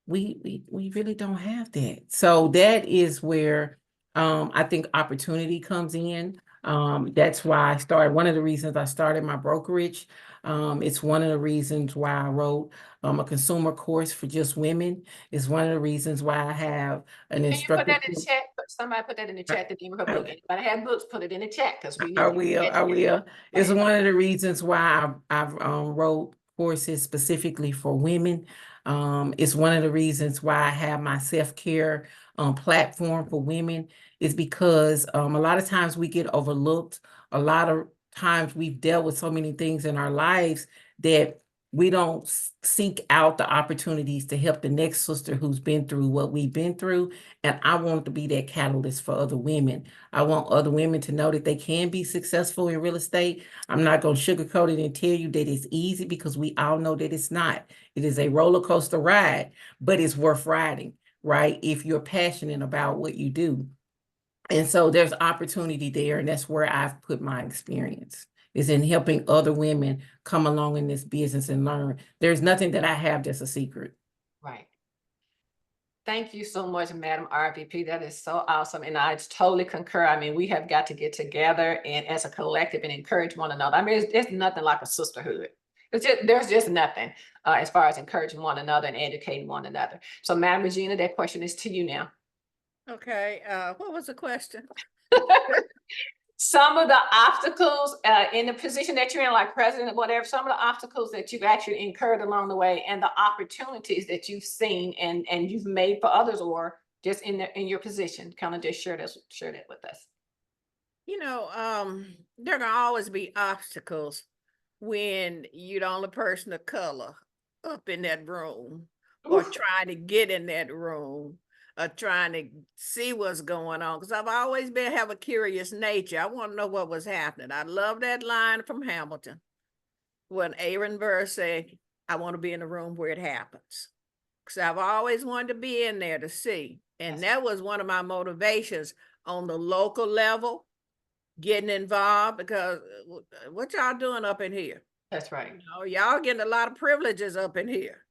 We really don't have that. So that is where I think opportunity comes in. That's why I started. One of the reasons I started my brokerage. It's one of the reasons why I wrote a consumer course for just women. It's one of the reasons why I have an Can you put instructor. that in the chat? Somebody put that in the chat, the name of her book. Anybody have books, put it in the chat because we I need to will. get I will. It's that. one of the reasons why I've wrote courses specifically for women. It's one of the reasons why I have my self-care platform for women is because a lot of times we get overlooked. A lot of times we've dealt with so many things in our lives that we don't seek out the opportunities to help the next sister who's been through what we've been through. And I want to be that catalyst for other women. I want other women to know that they can be successful in real estate. I'm not going to sugarcoat it and tell you that it's easy because we all know that it's not. It is a roller coaster ride, but it's worth riding, right? If you're passionate about what you do. And so there's opportunity there, and that's where I've put my experience, is in helping other women come along in this business and learn. There's nothing that I have that's a secret. Right. Thank you so much, Madam RVP. That is so awesome. And I totally concur. I mean, we have got to get together and as a collective and encourage one another. I mean, it's nothing like a sisterhood. There's just nothing as far as encouraging one another and educating one another. So, Madam Regina, that question is to you now. Okay, what was the question? Some of the obstacles in the position that you're in, like president, whatever, some of the obstacles that you've actually incurred along the way and the opportunities that you've seen and you've made for others or just in your position, kind of just share that with us. You know, there gonna always be obstacles when you're the only person of color up in that room or Oof. trying to get in that room or trying to see what's going on. Because I've always have a curious nature. I want to know what was happening. I love that line from Hamilton when Aaron Burr said, I want to be in the room where it happens. Because I've always wanted to be in there to see. And that was one of my motivations on the local level, getting involved, because what y'all doing up in here? That's right. You know, y'all getting a lot of privileges up in here.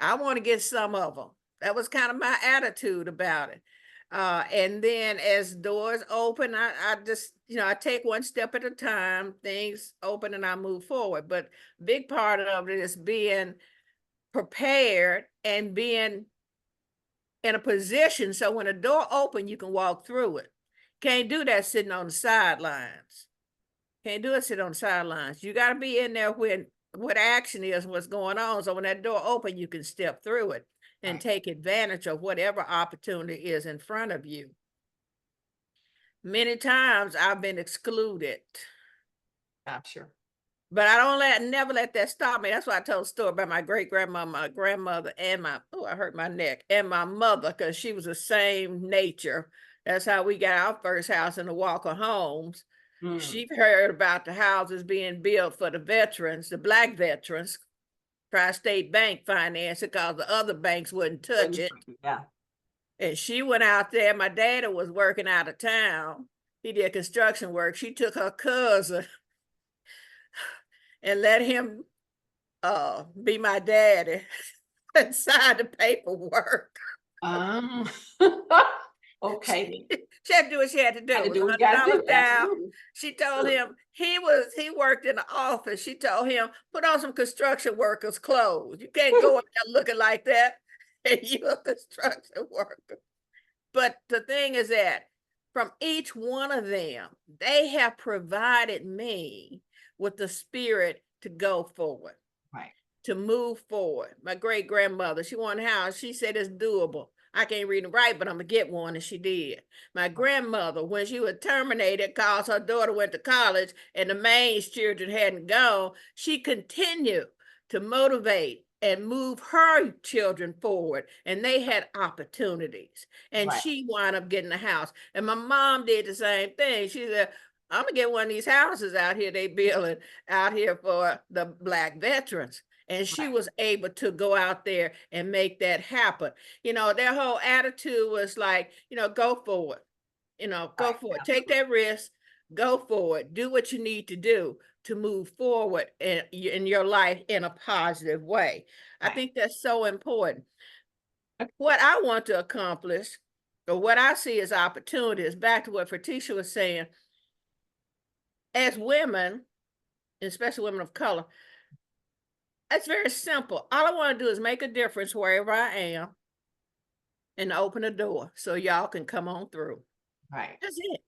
I want to get some of them. That was kind of my attitude about it. And then as doors open, I just, you know, I take one step at a time, things open and I move forward. But big part of it is being prepared and being in a position so when a door open, you can walk through it. Can't do that sitting on the sidelines. Can't do it sit on the sidelines. You got to be in there when what action is, what's going on. So when that door open, you can step through it and take advantage of whatever opportunity is in front of you. Many times I've been excluded. I'm sure. But I never let that stop me. That's why I told a story about my great-grandma, my grandmother, and I hurt my neck, and my mother, because she was the same nature. That's how we got our first house in the Walker Homes. She heard about the houses being built for the veterans, the Black veterans. Tri-State Bank financed it because the other banks wouldn't touch it. Yeah. And she went out there. My daddy was working out of town. He did construction work. She took her cousin and let him be my daddy and sign the paperwork. Okay. She had to do what she had to do. Had to It do was what you gotta do. $100 down. Absolutely. She told him he worked in the office. She told him, put on some construction workers' clothes. You can't go up there looking like that. And you're a construction worker. But the thing is that from each one of them, they have provided me with the spirit to go forward. Right. To move forward. My great grandmother, she wanted a house. She said it's doable. I can't read and write, but I'm gonna get one, and she did. My grandmother, when she was terminated because her daughter went to college and the Maine's children hadn't gone, she continued to motivate and move her children forward, and they had opportunities. And she wound up getting a house. And my mom did the same thing. She said, I'm gonna get one of these houses out here they building out here for the Black veterans. And she Right. was able to go out there and make that happen. You know, their whole attitude was like, you know, go for it. You know, go Right. for it. Take that risk, go for it. Do what you need to do to move forward in your life in a positive way. I Right. think that's so important. What I want to accomplish, or what I see as opportunities, back to what Fatisha was saying, as women, especially women of color, it's very simple. All I want to do is make a difference wherever I am and open a door so y'all can come on through. Right. That's it.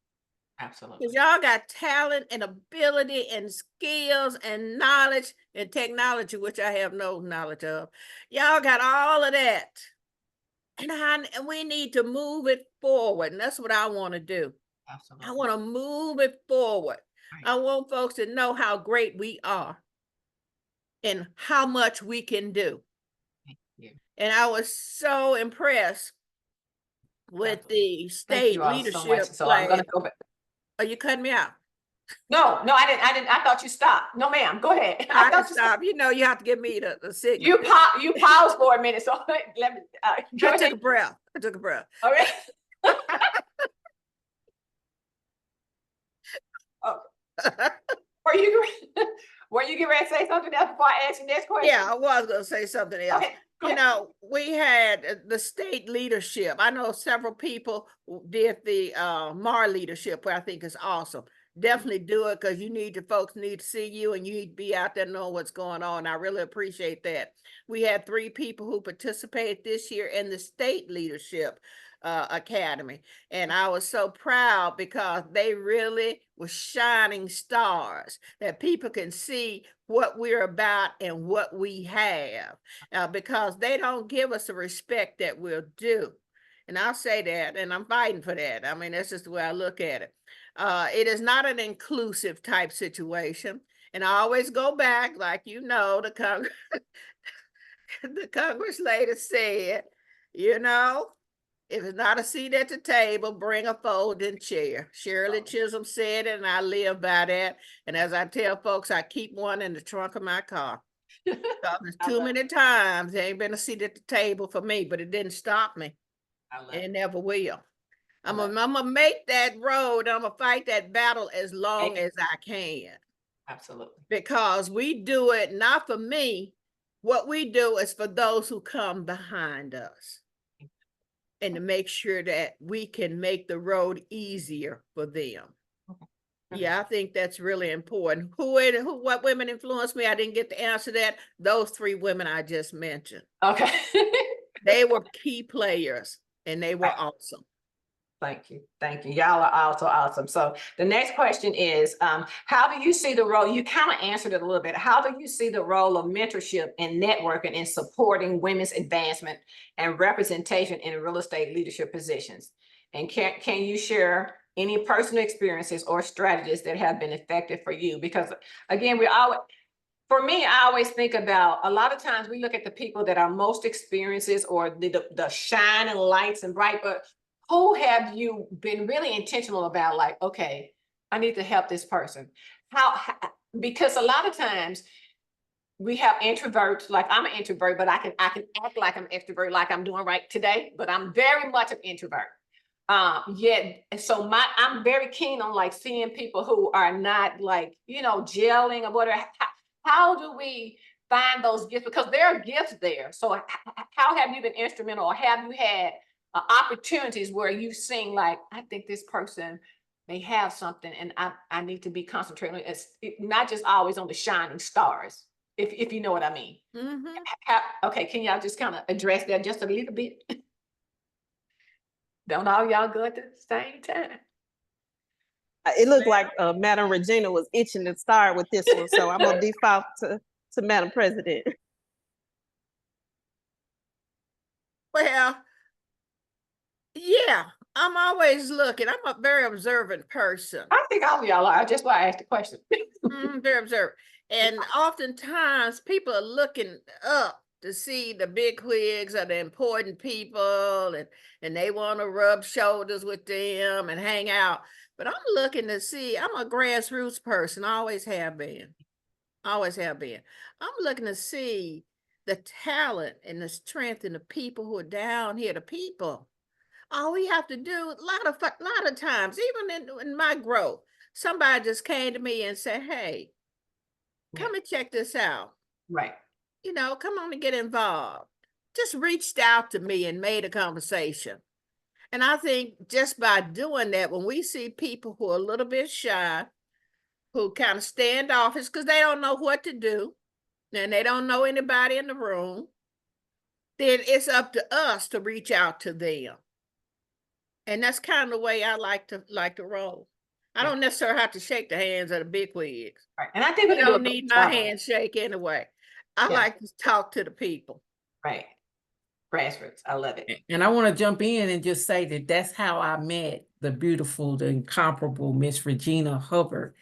Absolutely. Because y'all got talent and ability and skills and knowledge and technology, which I have no knowledge of. Y'all got all of that. And we need to move it forward. And that's what I want to do. Absolutely. I want to move it forward. Right. I want folks to know how great we are and how much we can do. Thank you. And I was so impressed with Absolutely. the Thank state you all so much. leadership. So I'm going Like, to go back. are you cutting me out? No, I didn't. I thought you stopped. No, ma'am. Go ahead. I I can thought you stopped. stop. You know, you have to give me the signal. You paused for a minute. So let me, go I took ahead. a breath. I took a breath. All right. Oh, were you getting ready to say something else before I ask you next question? Yeah, I was going to say something else. Okay. Go You ahead. know, we had the state leadership. I know several people who did the W.I.R.E leadership, where I think is awesome. Definitely do it, because folks need to see you, and you need to be out there knowing what's going on. I really appreciate that. We had 3 people who participated this year in the state leadership academy, and I was so proud because they really were shining stars that people can see what we're about and what we have, because they don't give us the respect that we're due. And I'll say that, and I'm fighting for that. I mean, that's just the way I look at it. It is not an inclusive type situation. And I always go back, like, you know, the Congress lady said, you know, if it's not a seat at the table, bring a folding chair. Shirley Chisholm said it, and I live by that. And as I tell folks, I keep one in the trunk of my car. There's too many times there ain't been a seat at the table for me, but it didn't stop me. And it never will. I'm gonna make that road. I'm gonna fight that battle as long as I can. Absolutely. Because we do it not for me. What we do is for those who come behind us, and to make sure that we can make the road easier for them. Yeah, I think that's really important. What women influenced me? I didn't get to answer that. Those 3 women I just mentioned. Okay. They were key players, and they were awesome. Thank you. Thank you. Y'all are also awesome. So the next question is, how do you see the role? You kind of answered it a little bit. How do you see the role of mentorship and networking in supporting women's advancement and representation in real estate leadership positions? And can you share any personal experiences or strategies that have been effective for you? Because again, for me, I always think about, a lot of times we look at the people that are most experienced or the shining lights and bright, but who have you been really intentional about, like, okay, I need to help this person? Because a lot of times we have introverts, like I'm an introvert, but I can act like I'm extrovert, like I'm doing right today, but I'm very much an introvert. Yet, so I'm very keen on like seeing people who are not like, gelling or whatever. How do we find those gifts? Because there are gifts there. So how have you been instrumental, or have you had opportunities where you've seen, like, I think this person may have something, and I need to be concentrating. It's not just always on the shining stars, if you know what I mean. Okay, can y'all just kind of address that just a little bit? Don't all y'all go at the same time? It looked like Madam Regina was itching to start with this one, so I'm gonna default to Madam President. Well, yeah, I'm always looking. I'm a very observant person. I think all of y'all are. That's why I asked the question. Very observant. And oftentimes people are looking up to see the big wigs or the important people, and they want to rub shoulders with them and hang out. But I'm looking to see, I'm a grassroots person, I always have been. Always have been. I'm looking to see the talent and the strength in the people who are down here, the people. All we have to do, lot of times, even in my growth, somebody just came to me and said, hey, come and check this out. Right. You know, come on and get involved. Just reached out to me and made a conversation. And I think just by doing that, when we see people who are a little bit shy, who kind of standoffish because they don't know what to do, and they don't know anybody in the room, then it's up to us to reach out to them. And that's kind of the way I like to roll. I don't necessarily have to shake the hands of the bigwigs. Right. And I think we They can do a don't good need my job. handshake anyway. I Yeah. like to talk to the people. Right. Grassroots. I love it. And I want to jump in and just say that that's how I met the beautiful, the incomparable Miss Regina Hubbard.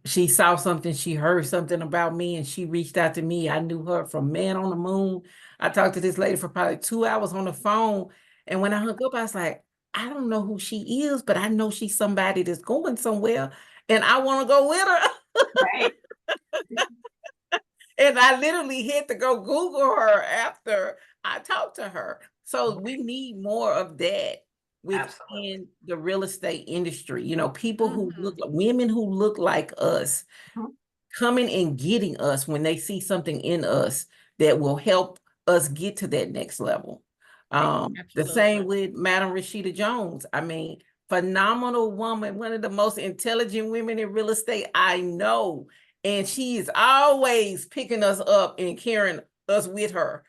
She saw something, she heard something about me, and she reached out to me. I knew her from Man on the Moon. I talked to this lady for probably 2 hours on the phone. And when I hung up, I was like, I don't know who she is, but I know she's somebody that's going somewhere, and I want to go with her. Right. And I literally had to go Google her after I talked to her. So we need more of that within Absolutely. the real estate industry. You know, people who Mhm. look, women who look like us, Mhm. coming and getting us when they see something in us that will help us get to that next level. The same Absolutely. with Madam Rashida Jones. I mean, phenomenal woman, one of the most intelligent women in real estate I know. And she is always picking us up and carrying us with her.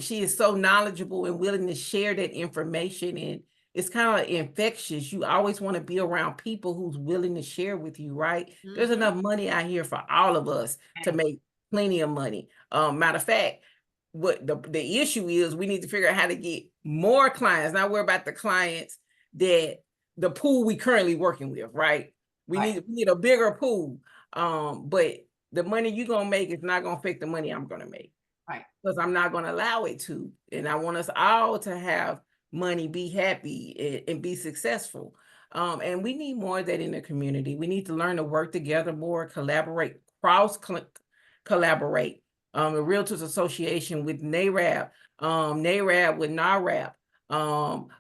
She is so knowledgeable and willing to share that information, and it's kind of infectious. You always want to be around people who's willing to share with you, right? There's Mhm. enough money out here for all of us to make plenty of money. Matter of fact, what the issue is, we need to figure out how to get more clients, not worry about the clients that the pool we currently working with, right? We need a bigger pool. But the money you're gonna make is not gonna affect the money I'm gonna make. Right. Because I'm not gonna allow it to. And I want us all to have money, be happy, and be successful. And we need more of that in the community. We need to learn to work together more, collaborate, collaborate. The Realtors Association with NARAB, NARAB with NARAB,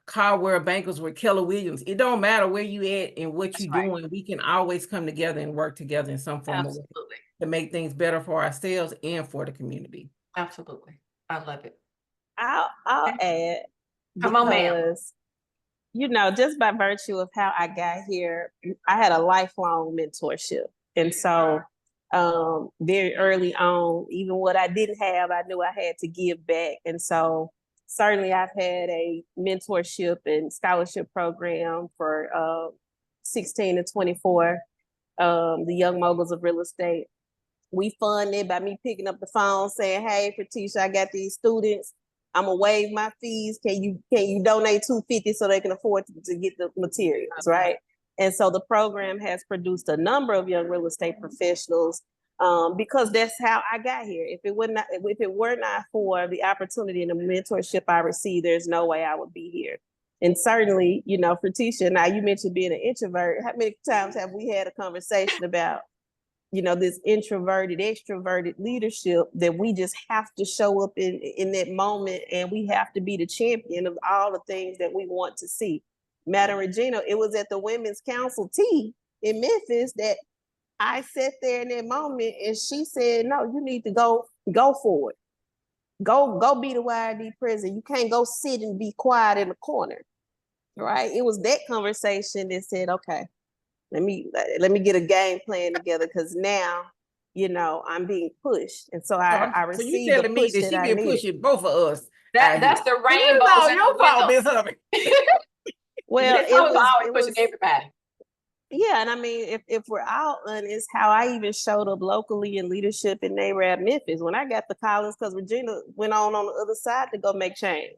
Caldwell Bankers with Keller Williams. It don't matter where you at and what you're doing. We can always come together and work together in some form of way Absolutely. to make things better for ourselves and for the community. Absolutely. I love it. I'll add, Come on, ma'am. because you know, just by virtue of how I got here, I had a lifelong mentorship. And so very early on, even what I didn't have, I knew I had to give back. And so certainly I've had a mentorship and scholarship program for 16 to 24, the Young Moguls of Real Estate. We fund it by me picking up the phone saying, hey, Patricia, I got these students. I'm gonna waive my fees. Can you donate $250 so they can afford to get the materials, right? And so the program has produced a number of young real estate professionals, because that's how I got here. If it were not for the opportunity and the mentorship I received, there's no way I would be here. And certainly, you know, for Tisha, now you mentioned being an introvert. How many times have we had a conversation about, you know, this introverted, extroverted leadership that we just have to show up in that moment, and we have to be the champion of all the things that we want to see. Madam Regina, it was at the Women's Council tea in Memphis that I sat there in that moment, and she said, no, you need to go for it. Go be the W.I.R.E president. You can't go sit and be quiet in the corner, right? It was that conversation that said, okay, let me get a game plan together, because now, you know, I'm being pushed. And so I So you received the telling me push that that she I been needed. pushing both of us? That's the So this is rainbows all in your the fault, window. Miss Hubbard. Well, Miss Hubbard's always pushing was everybody. yeah, and I mean, if we're all honest, how I even showed up locally in leadership in NARAB Memphis when I got the callings, because Regina went on the other side to go make change.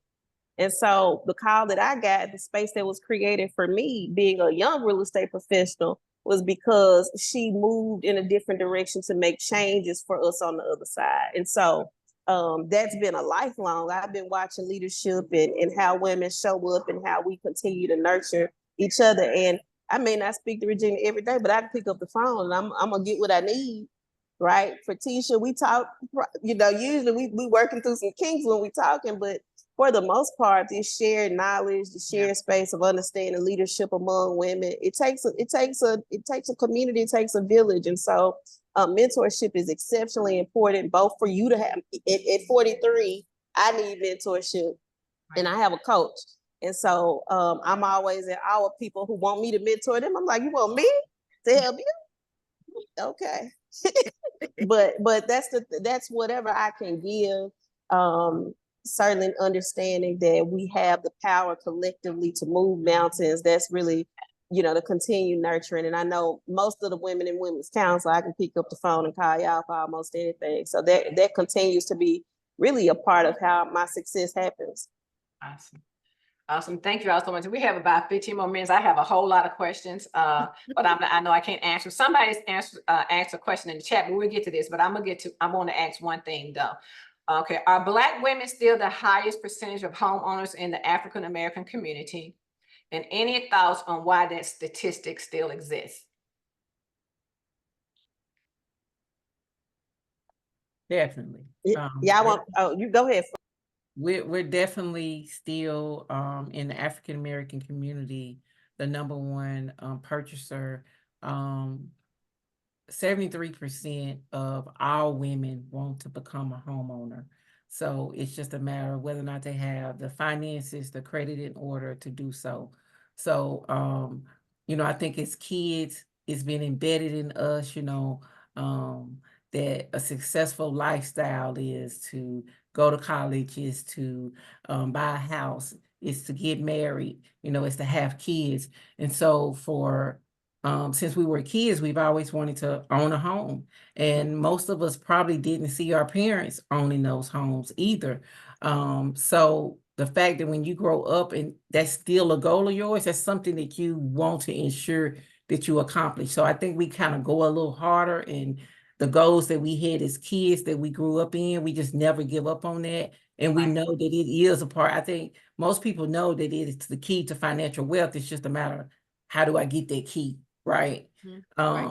And so the call that I got, the space that was created for me, being a young real estate professional, was because she moved in a different direction to make changes for us on the other side. And so that's been a lifelong. I've been watching leadership and how women show up and how we continue to nurture each other. And I may not speak to Regina every day, but I can pick up the phone and I'm gonna get what I need, right? For Tisha, we talk, usually we working through some kinks when we talking, but for the most part, this shared knowledge, the shared space of understanding leadership among women, it takes a community, it takes a village. And so mentorship is exceptionally important, both for you to have at 43, I need mentorship and I have a coach. And so I'm always at our people who want me to mentor them. I'm like, you want me to help you? Okay. but that's whatever I can give. Certainly understanding that we have the power collectively to move mountains. That's really, the continued nurturing. And I know most of the women in Women's Council, I can pick up the phone and call y'all for almost anything. So that continues to be really a part of how my success happens. Awesome. Awesome. Thank you all so much. We have about 15 more minutes. I have a whole lot of questions, but I know I can't answer. Somebody's asked a question in the chat, but we'll get to this. But I want to ask one thing though. Okay, are Black women still the highest percentage of homeowners in the African American community? And any thoughts on why that statistic still exists? Definitely. You go ahead. We're definitely still in the African American community the number one purchaser. 73% of all women want to become a homeowner. So it's just a matter of whether or not they have the finances, the credit in order to do so. So I think as kids, it's been embedded in us, that a successful lifestyle is to go to college, is to buy a house, is to get married, is to have kids. And so since we were kids, we've always wanted to own a home. And most of us probably didn't see our parents owning those homes either. So the fact that when you grow up and that's still a goal of yours, that's something that you want to ensure that you accomplish. So I think we kind of go a little harder, and the goals that we had as kids that we grew up in, we just never give up on that. And we know that it is a part. I think most people know that it is the key to financial wealth. It's just a matter of how do I get that key, right?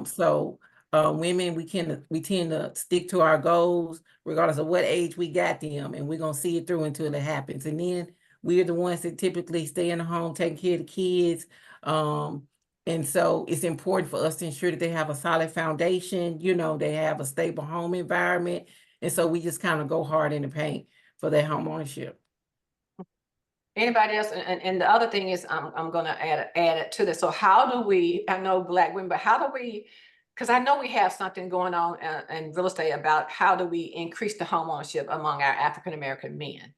So women, we tend to stick to our goals regardless of what age we got them, and we're gonna see it through until it happens. And then we're the ones that typically stay in the home taking care of the kids. And so it's important for us to ensure that they have a solid foundation, they have a stable home environment. And so we just kind of go hard in the paint for their home ownership. Anybody else? And the other thing is, I'm going to add it to this. So how do we, I know Black women, but how do we, because I know we have something going on in real estate about how do we increase the home ownership among our African-American men?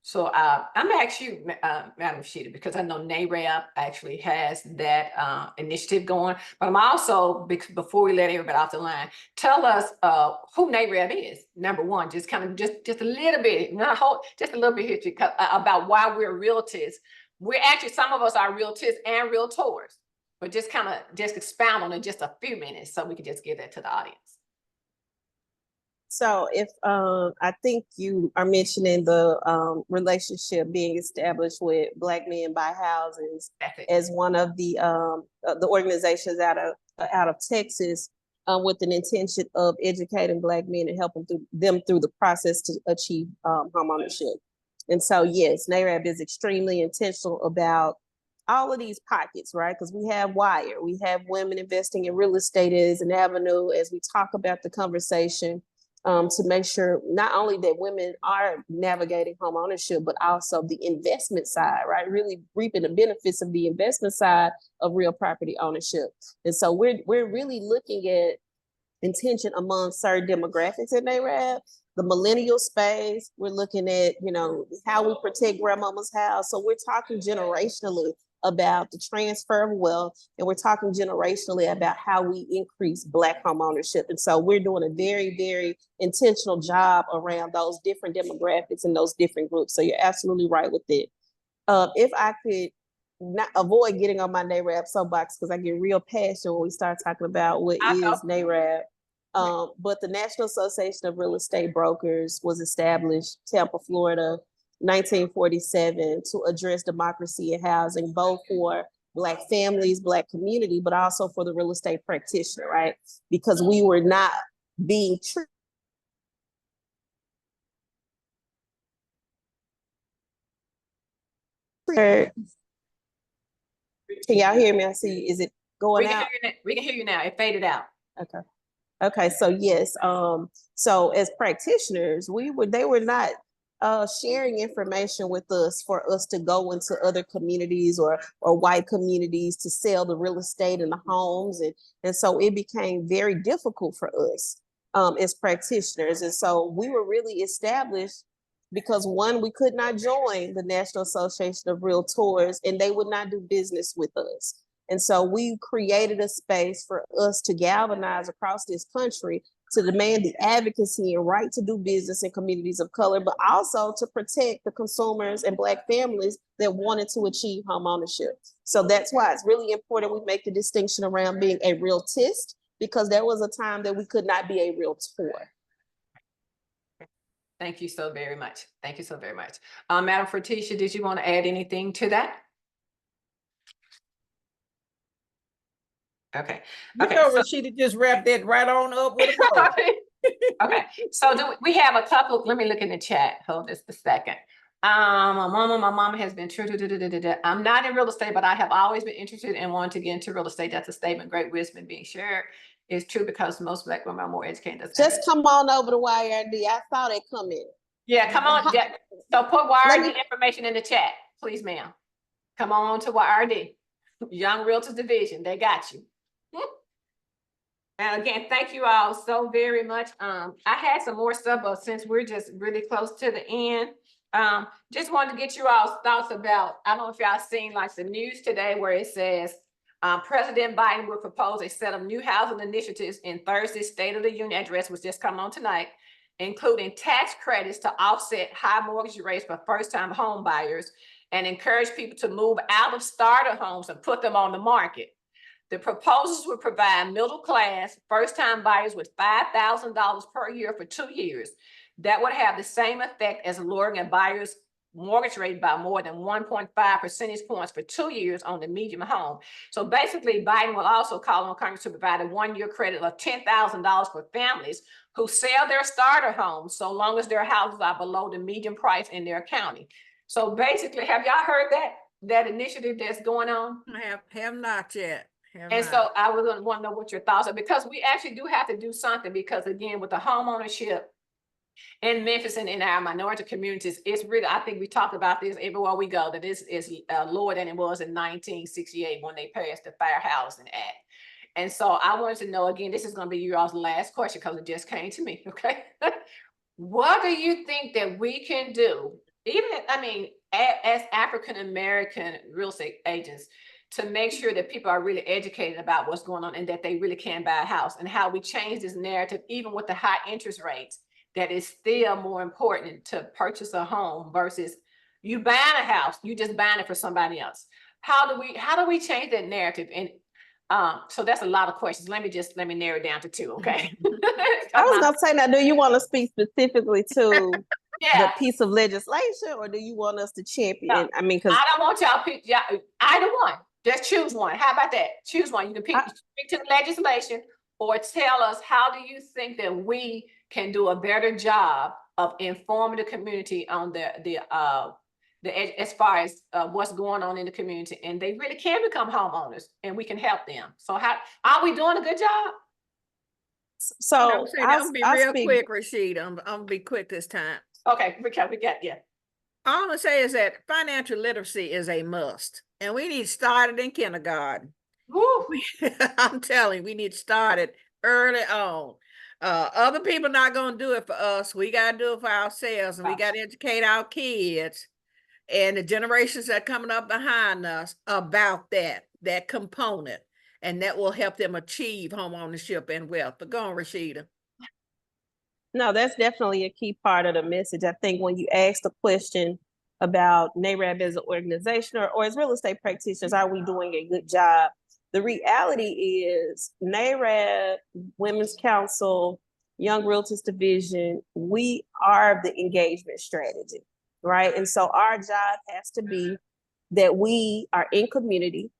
So I'm gonna ask you, Madam Sheeta, because I know NAREB actually has that initiative going, but I'm also, before we let everybody off the line, tell us who NAREB is, number one, just kind of just a little bit, not whole, just a little bit history about why we're realtors. We're actually, some of us are realtors and realtors, but just kind of just expound on it just a few minutes so we can just give that to the audience. So if I think you are mentioning the relationship being established with Black Men Buy Houses as one of the organizations out of Texas with an intention of educating Black men and helping them through the process to achieve homeownership. And so yes, NAREB is extremely intentional about all of these pockets, right? Because we have W.I.R.E, we have women investing in real estate as an avenue as we talk about the conversation. To make sure not only that women are navigating home ownership, but also the investment side, right? Really reaping the benefits of the investment side of real property ownership. And so we're really looking at intention among certain demographics in NAREB, the millennial space. We're looking at, how we protect grandmama's house. So we're talking generationally about the transfer of wealth, and we're talking generationally about how we increase Black home ownership. And so we're doing a very, very intentional job around those different demographics and those different groups. So you're absolutely right with it. If I could not avoid getting on my NAREB soapbox, because I get real passionate when we start talking about what is NAREB. But the National Association of Real Estate Brokers was established, Tampa, Florida, 1947, to address democracy in housing, both for Black families, Black community, but also for the real estate practitioner, right? Because we were not being treated. Can y'all hear me? I see, is it going out? We can hear you now. It faded out. Okay. Okay, so yes, so as practitioners, they were not sharing information with us for us to go into other communities or white communities to sell the real estate and the homes, and so it became very difficult for us as practitioners, and so we were really established because one, we could not join the National Association of Realtors, and they would not do business with us. And so we created a space for us to galvanize across this country to demand the advocacy and right to do business in communities of color, but also to protect the consumers and Black families that wanted to achieve home ownership. So that's why it's really important we make the distinction around being a realtist, because there was a time that we could not be a realtor. Thank you so very much. Thank you so very much. Madam Ferticia, did you want to add anything to that? Okay. You know, Rashida just wrapped that right on up with a bow. Okay. So we have a couple. Let me look in the chat. Hold just a second. My mama has been true. I'm not in real estate, but I have always been interested and wanted to get into real estate. That's a statement. Great wisdom being shared. It's true because most Black women are more educated. Just come on over to W.I.R.E. I saw that come in. Yeah, come on. So put W.I.R.E. information in the chat, please, ma'am. Come on to W.I.R.E. Young Realtors Division. They got you. And again, thank you all so very much. I had some more stuff, but since we're just really close to the end, just wanted to get you all's thoughts about, I don't know if y'all seen like the news today where it says President Biden will propose a set of new housing initiatives in Thursday's State of the Union address, which just come on tonight, including tax credits to offset high mortgage rates for first-time home buyers and encourage people to move out of starter homes and put them on the market. The proposals would provide middle-class, first-time buyers with $5,000 per year for 2 years. That would have the same effect as lowering a buyer's mortgage rate by more than 1.5 percentage points for 2 years on the median home. So basically, Biden will also call on Congress to provide a one-year credit of $10,000 for families who sell their starter homes so long as their houses are below the median price in their county. So basically, have y'all heard that initiative that's going on? Have not yet. And so I was going to want to know what your thoughts are, because we actually do have to do something, because again, with the home ownership in Memphis and in our minority communities, it's really, I think we talk about this everywhere we go, that this is lower than it was in 1968 when they passed the Fair Housing Act. And so I wanted to know, again, this is going to be your last question because it just came to me, okay? What do you think that we can do, even, I mean, as African-American real estate agents, to make sure that people are really educated about what's going on and that they really can buy a house, and how we change this narrative, even with the high interest rates, that is still more important to purchase a home versus you buying a house, you just buying it for somebody else. How do we change that narrative? And so that's a lot of questions. Let me narrow it down to 2, okay? I was gonna say, now, do you want to speak specifically to the piece of legislation, or do you want us to champion? No, I mean, because I don't want y'all pick either one. Just choose one. How about that? Choose one. You can speak to the legislation, or tell us, how do you think that we can do a better job of informing the community on as far as what's going on in the community, and they really can become homeowners, and we can help them. So how are we doing a good job? So I'll be real quick, Rashida. I'm gonna be quick this time. Okay, we got All I'm gonna say is that financial literacy is a must, and we need to start it in kindergarten. I'm telling you, we need to start it early on. Other people not gonna do it for us. We gotta do it for ourselves, and we gotta educate our kids and the generations that are coming up behind us about that component, and that will help them achieve home ownership and wealth. But go on, Rashida. No, that's definitely a key part of the message. I think when you ask the question about NAREB as an organization or as real estate practitioners, are we doing a good job? The reality is NAREB, Women's Council, Young Realtors Division, we are the engagement strategy, right? And so our job has to be that we are in community,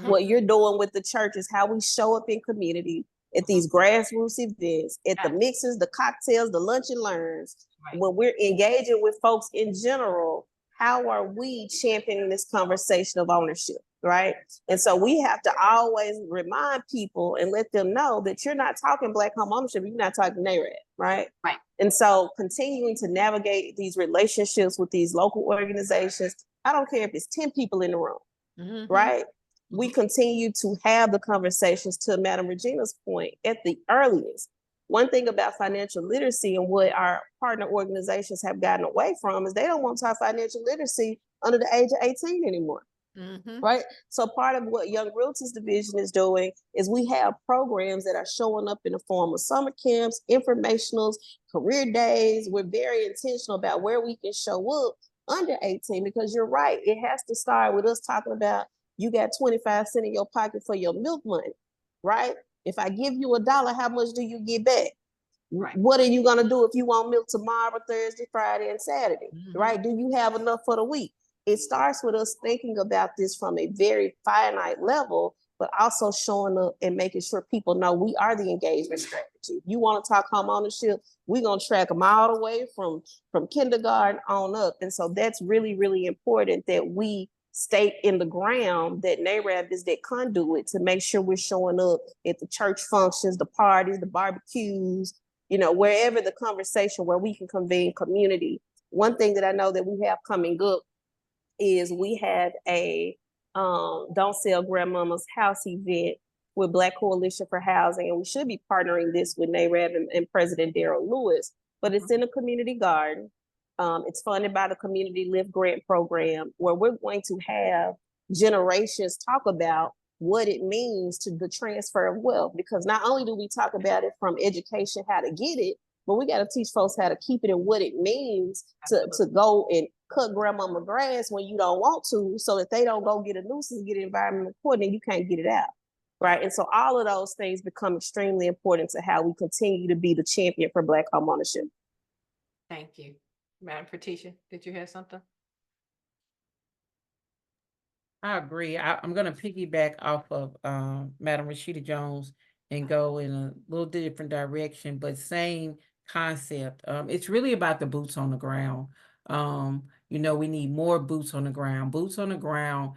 What you're doing with the church is how we show up in community at these grassroots events, at the mixers, the cocktails, the lunch and learns. Right. When we're engaging with folks in general, how are we championing this conversation of ownership, right? And so we have to always remind people and let them know that you're not talking Black home ownership, you're not talking NARED, right? Right. And so continuing to navigate these relationships with these local organizations, I don't care if it's 10 people in the room, right? We continue to have the conversations, to Madam Regina's point, at the earliest. One thing about financial literacy and what our partner organizations have gotten away from is they don't want to talk financial literacy under the age of 18 anymore. Right. So part of what Young Realtors Division is doing is we have programs that are showing up in the form of summer camps, informationals, career days. We're very intentional about where we can show up under 18, because you're right. It has to start with us talking about, you got 25 cents in your pocket for your milk money, right? If I give you $1, how much do you get back? Right. What are you gonna do if you want milk tomorrow, Thursday, Friday, and Saturday, right? Do you have enough for the week? It starts with us thinking about this from a very finite level, but also showing up and making sure people know we are the engagement strategy. You want to talk home ownership, we're gonna track them all the way from kindergarten on up. And so that's really, really important that we stake in the ground that NAREB is that conduit to make sure we're showing up at the church functions, the parties, the barbecues, you know, wherever the conversation where we can convene community. One thing that I know that we have coming up is we had a Don't Sell Grandmama's House event with Black Coalition for Housing, and we should be partnering this with NAREB and President Darrell Lewis, but it's in a community garden. It's funded by the Community Lift Grant Program, where we're going to have generations talk about what it means to the transfer of wealth, because not only do we talk about it from education, how to get it, but we got to teach folks how to keep it and what it means to go and cut grandmama grass when you don't want to, so that they don't go get a nuisance, get environmental report, and you can't get it out, right? And so all of those things become extremely important to how we continue to be the champion for Black home ownership. Thank you. Madam Patricia, did you have something? I agree. I'm going to piggyback off of Madam Rashida Jones and go in a little different direction, but same concept. It's really about the boots on the ground. You know, we need more boots on the ground. Boots on the ground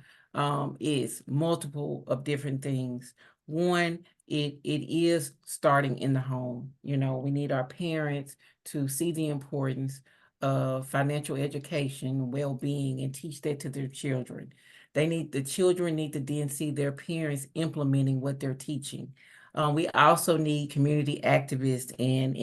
is multiple of different things. One, it is starting in the home. You know, we need our parents to see the importance of financial education, well-being, and teach that to their children. The children need to then see their parents implementing what they're teaching. We also need community activists and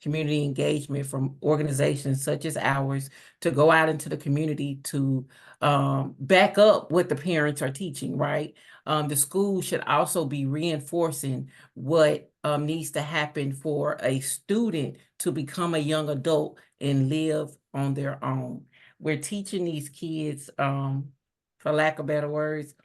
community engagement from organizations such as ours to go out into the community to back up what the parents are teaching, right? The school should also be reinforcing what needs to happen for a student to become a young adult and live on their own. We're teaching these kids, for lack of better words,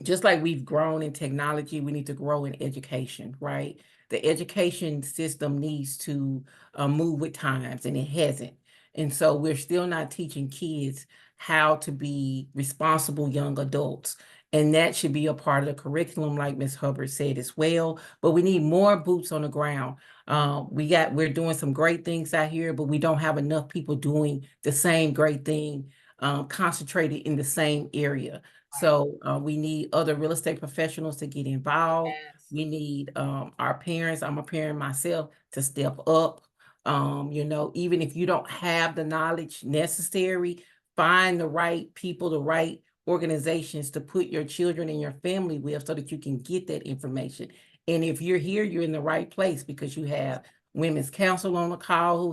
just like we've grown in technology, we need to grow in education, right? The education system needs to move with times, and it hasn't. And so we're still not teaching kids how to be responsible young adults. And that should be a part of the curriculum, like Ms. Hubbard said as well. But we need more boots on the ground. We're doing some great things out here, but we don't have enough people doing the same great thing, concentrated in the same area. So we need other real estate professionals to get involved. Yes. We need our parents, I'm a parent myself, to step up. You know, even if you don't have the knowledge necessary, find the right people, the right organizations to put your children and your family with so that you can get that information. And if you're here, you're in the right place, because you have Women's Council on the call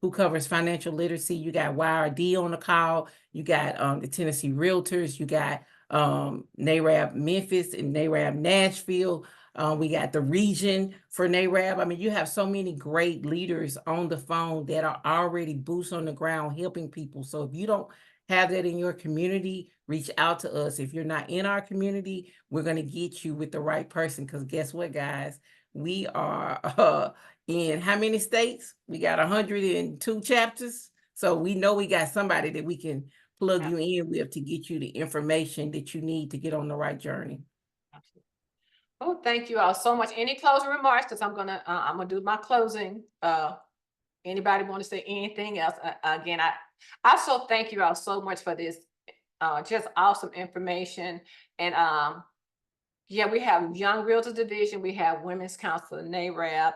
who covers financial literacy. You got W.I.R.E on the call. You got the Tennessee Realtors. You got NAREB Memphis and NAREB Nashville. We got the region for NAREB. I mean, you have so many great leaders on the phone that are already boots on the ground helping people. So if you don't have that in your community, reach out to us. If you're not in our community, we're going to get you with the right person, because guess what, guys? We are in how many states? We got 102 chapters. So we know we got somebody that we can plug you in with to get you the information that you need to get on the right journey. Oh, thank you all so much. Any closing remarks? Because I'm gonna do my closing. Anybody want to say anything else? Again, I also thank you all so much for this just awesome information. And yeah, we have Young Realtors Division, we have Women's Council, NARAB.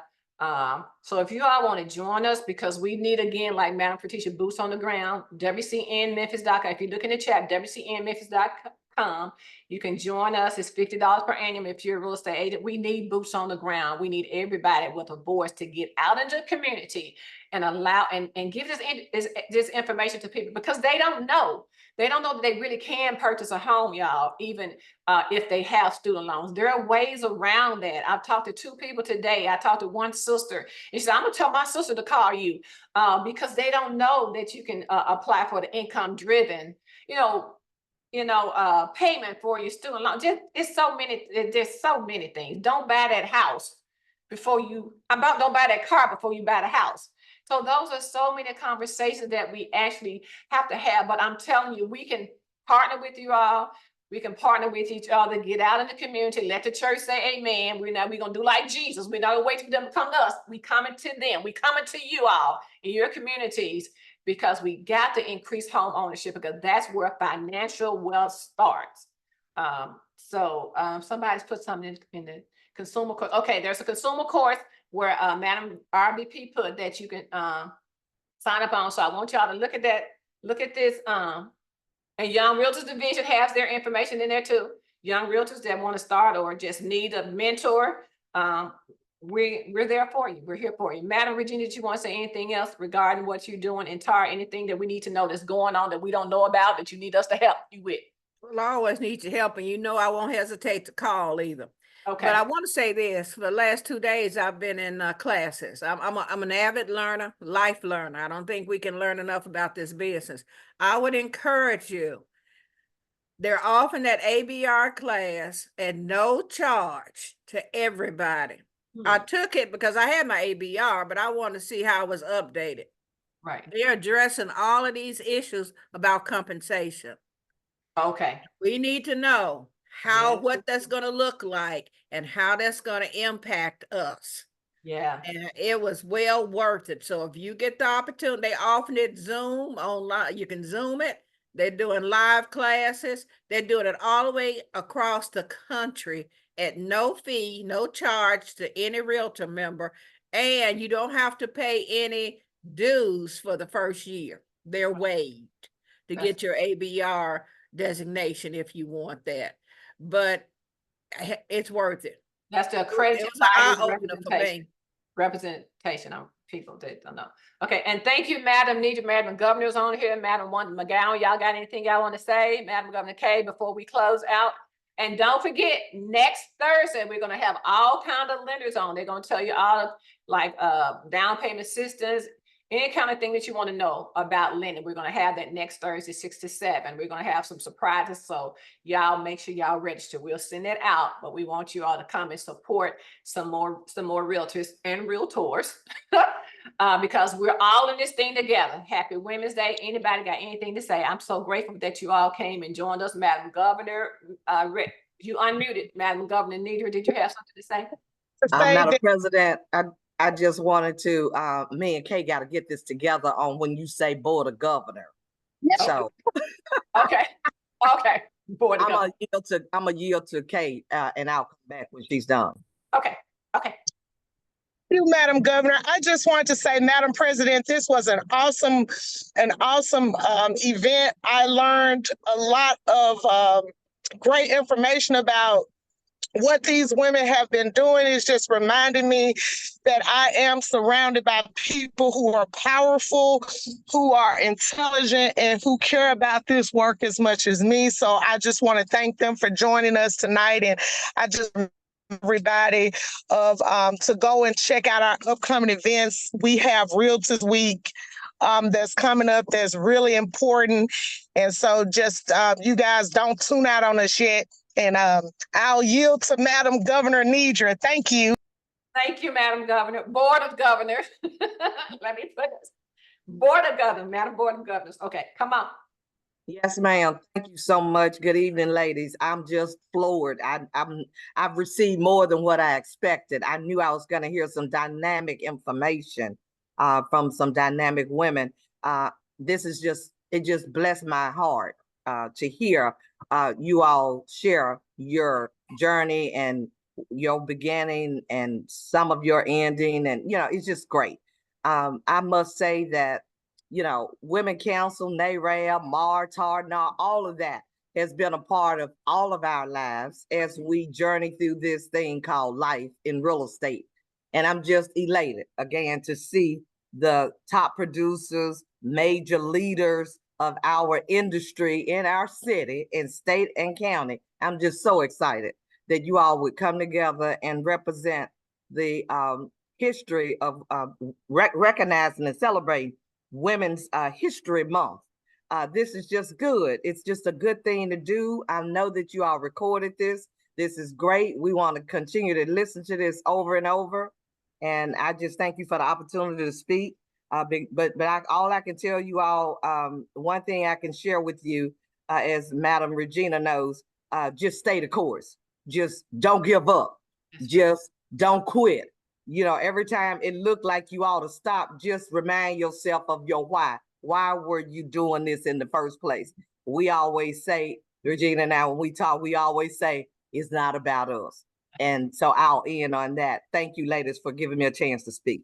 So if you all want to join us, because we need, again, like Madam Patricia, boots on the ground, WCNmemphis.com. If you look in the chat, WCNmemphis.com, you can join us. It's $50 per annum if you're a real estate agent. We need boots on the ground. We need everybody with a voice to get out into the community and allow and give this information to people, because they don't know. They don't know that they really can purchase a home, y'all, even if they have student loans. There are ways around that. I've talked to 2 people today. I talked to one sister, and she said, I'm gonna tell my sister to call you because they don't know that you can apply for the income driven, payment for your student loan. There's so many things. Don't buy that house don't buy that car before you buy the house. So those are so many conversations that we actually have to have. But I'm telling you, we can partner with you all. We can partner with each other, get out in the community, let the church say amen. We're gonna do like Jesus. We're not gonna wait for them to come to us. We coming to them. We coming to you all in your communities, because we got to increase home ownership, because that's where financial wealth starts. Somebody's put something in the consumer course. Okay, there's a consumer course where Madam RBP put that you can sign up on. So I want y'all to look at that. Look at this. And Young Realtors Division has their information in there too. Young Realtors that want to start or just need a mentor, we're there for you. We're here for you. Madam Regina, did you want to say anything else regarding what you're doing in TAR? Anything that we need to know that's going on that we don't know about that you need us to help you with? Well, I always need your help, and I won't hesitate to call either. Okay. But I want to say this: for the last 2 days, I've been in classes. I'm an avid learner, life learner. I don't think we can learn enough about this business. I would encourage you. They're offering that ABR class at no charge to everybody. I took it because I had my ABR, but I wanted to see how it was updated. Right. They're addressing all of these issues about compensation. Okay. We need to know what that's going to look like and how that's going to impact us. Yeah. And it was well worth it. So if you get the opportunity, they often it Zoom online. You can Zoom it. They're doing live classes. They're doing it all the way across the country at no fee, no charge to any realtor member. And you don't have to pay any dues for the first year. They're waived to get your ABR designation if you want that. But it's worth it. That's the accredited eye-opener for me. Representation of people that don't know. Okay, and thank you, Madam Nidra. Madam Governor's on here. Madam McGowan, y'all got anything y'all want to say? Madam Governor Kay, before we close out. And don't forget, next Thursday, we're going to have all kinds of lenders on. They're going to tell you all like down payment assistance, any kind of thing that you want to know about lending. We're going to have that next Thursday, 6 to 7. We're going to have some surprises. So y'all make sure y'all register. We'll send it out, but we want you all to come and support some more realtors and realtors because we're all in this thing together. Happy Women's Day. Anybody got anything to say? I'm so grateful that you all came and joined us. Madam Governor, you unmuted. Madam Governor Nidra, did you have something to say? Madam President, I just wanted to, me and Kay got to get this together on when you say Board of Governor. So. Okay. Board of Governor. I'm gonna yield to Kay, and I'll come back when she's done. Okay. Thank you, Madam Governor. I just wanted to say, Madam President, this was an awesome event. I learned a lot of great information about what these women have been doing. Is just reminding me that I am surrounded by people who are powerful, who are intelligent, and who care about this work as much as me. So I just want to thank them for joining us tonight. And I just everybody to go and check out our upcoming events. We have Realtors Week that's coming up that's really important. And so just you guys don't tune out on us yet. And I'll yield to Madam Governor Nidra. Thank you. Thank you, Madam Governor. Board of Governors. Let me put this. Board of Governors, Madam Board of Governors. Okay, come on. Yes, ma'am. Thank you so much. Good evening, ladies. I'm just floored. I've received more than what I expected. I knew I was going to hear some dynamic information from some dynamic women. This is it just blessed my heart to hear you all share your journey and your beginning and some of your ending. And, it's just great. I must say that Women Council, NARAB, MAR, TARNA, all of that has been a part of all of our lives as we journey through this thing called life in real estate. And I'm just elated again to see the top producers, major leaders of our industry in our city, in state and county. I'm just so excited that you all would come together and represent the history of recognizing and celebrating Women's History Month. This is just good. It's just a good thing to do. I know that you all recorded this. This is great. We want to continue to listen to this over and over. And I just thank you for the opportunity to speak. All I can tell you all, one thing I can share with you, as Madam Regina knows, just stay the course. Just don't give up. Just don't quit. Every time it looked like you ought to stop, just remind yourself of your why. Why were you doing this in the first place? We always say, Regina and I, when we talk, we always say, it's not about us. And so I'll end on that. Thank you, ladies, for giving me a chance to speak.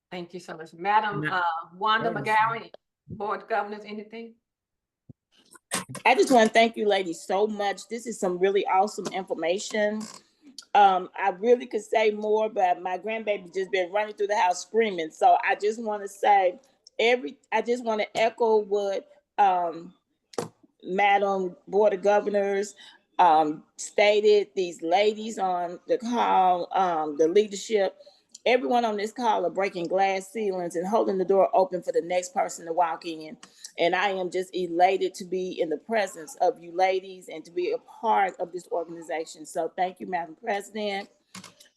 Thank you so much. Madam Wanda McGowan, Board of Governors, anything? I just want to thank you ladies so much. This is some really awesome information. I really could say more, but my grandbaby just been running through the house screaming. So I just want to say I just want to echo what Madam Board of Governors stated, these ladies on the call, the leadership, everyone on this call are breaking glass ceilings and holding the door open for the next person to walk in. And I am just elated to be in the presence of you ladies and to be a part of this organization. So thank you, Madam President.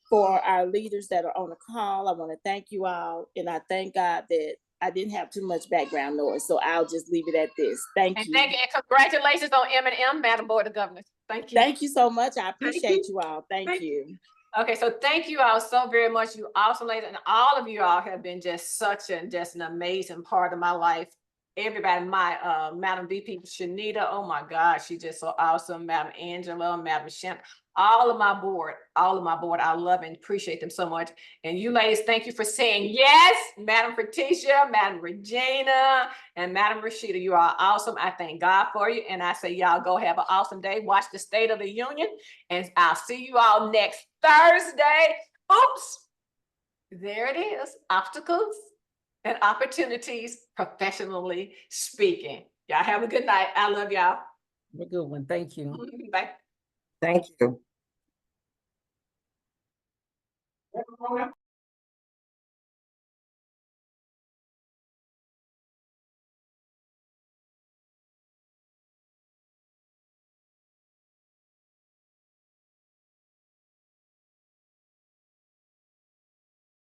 For our leaders that are on the call, I want to thank you all. And I thank God that I didn't have too much background noise. So I'll just leave it at this. Thank you. Thank you. And congratulations on M&M, Madam Board of Governors. Thank you. Thank you so much. I appreciate you all. Thank you. Okay, so thank you all so very much. You awesome ladies, and all of you all have been just an amazing part of my life. Everybody, my Madam VP Shanita, oh my God, she's just so awesome. Madam Angela, Madam Shannon, all of my board, I love and appreciate them so much. And you ladies, thank you for saying yes. Madam Patricia, Madam Regina, and Madam Rashida, you are awesome. I thank God for you. And I say, y'all go have an awesome day. Watch the State of the Union. And I'll see you all next Thursday. Oops. There it is. Obstacles and opportunities, professionally speaking. Y'all have a good night. I love y'all. A good one. Thank you. Bye. Thank you.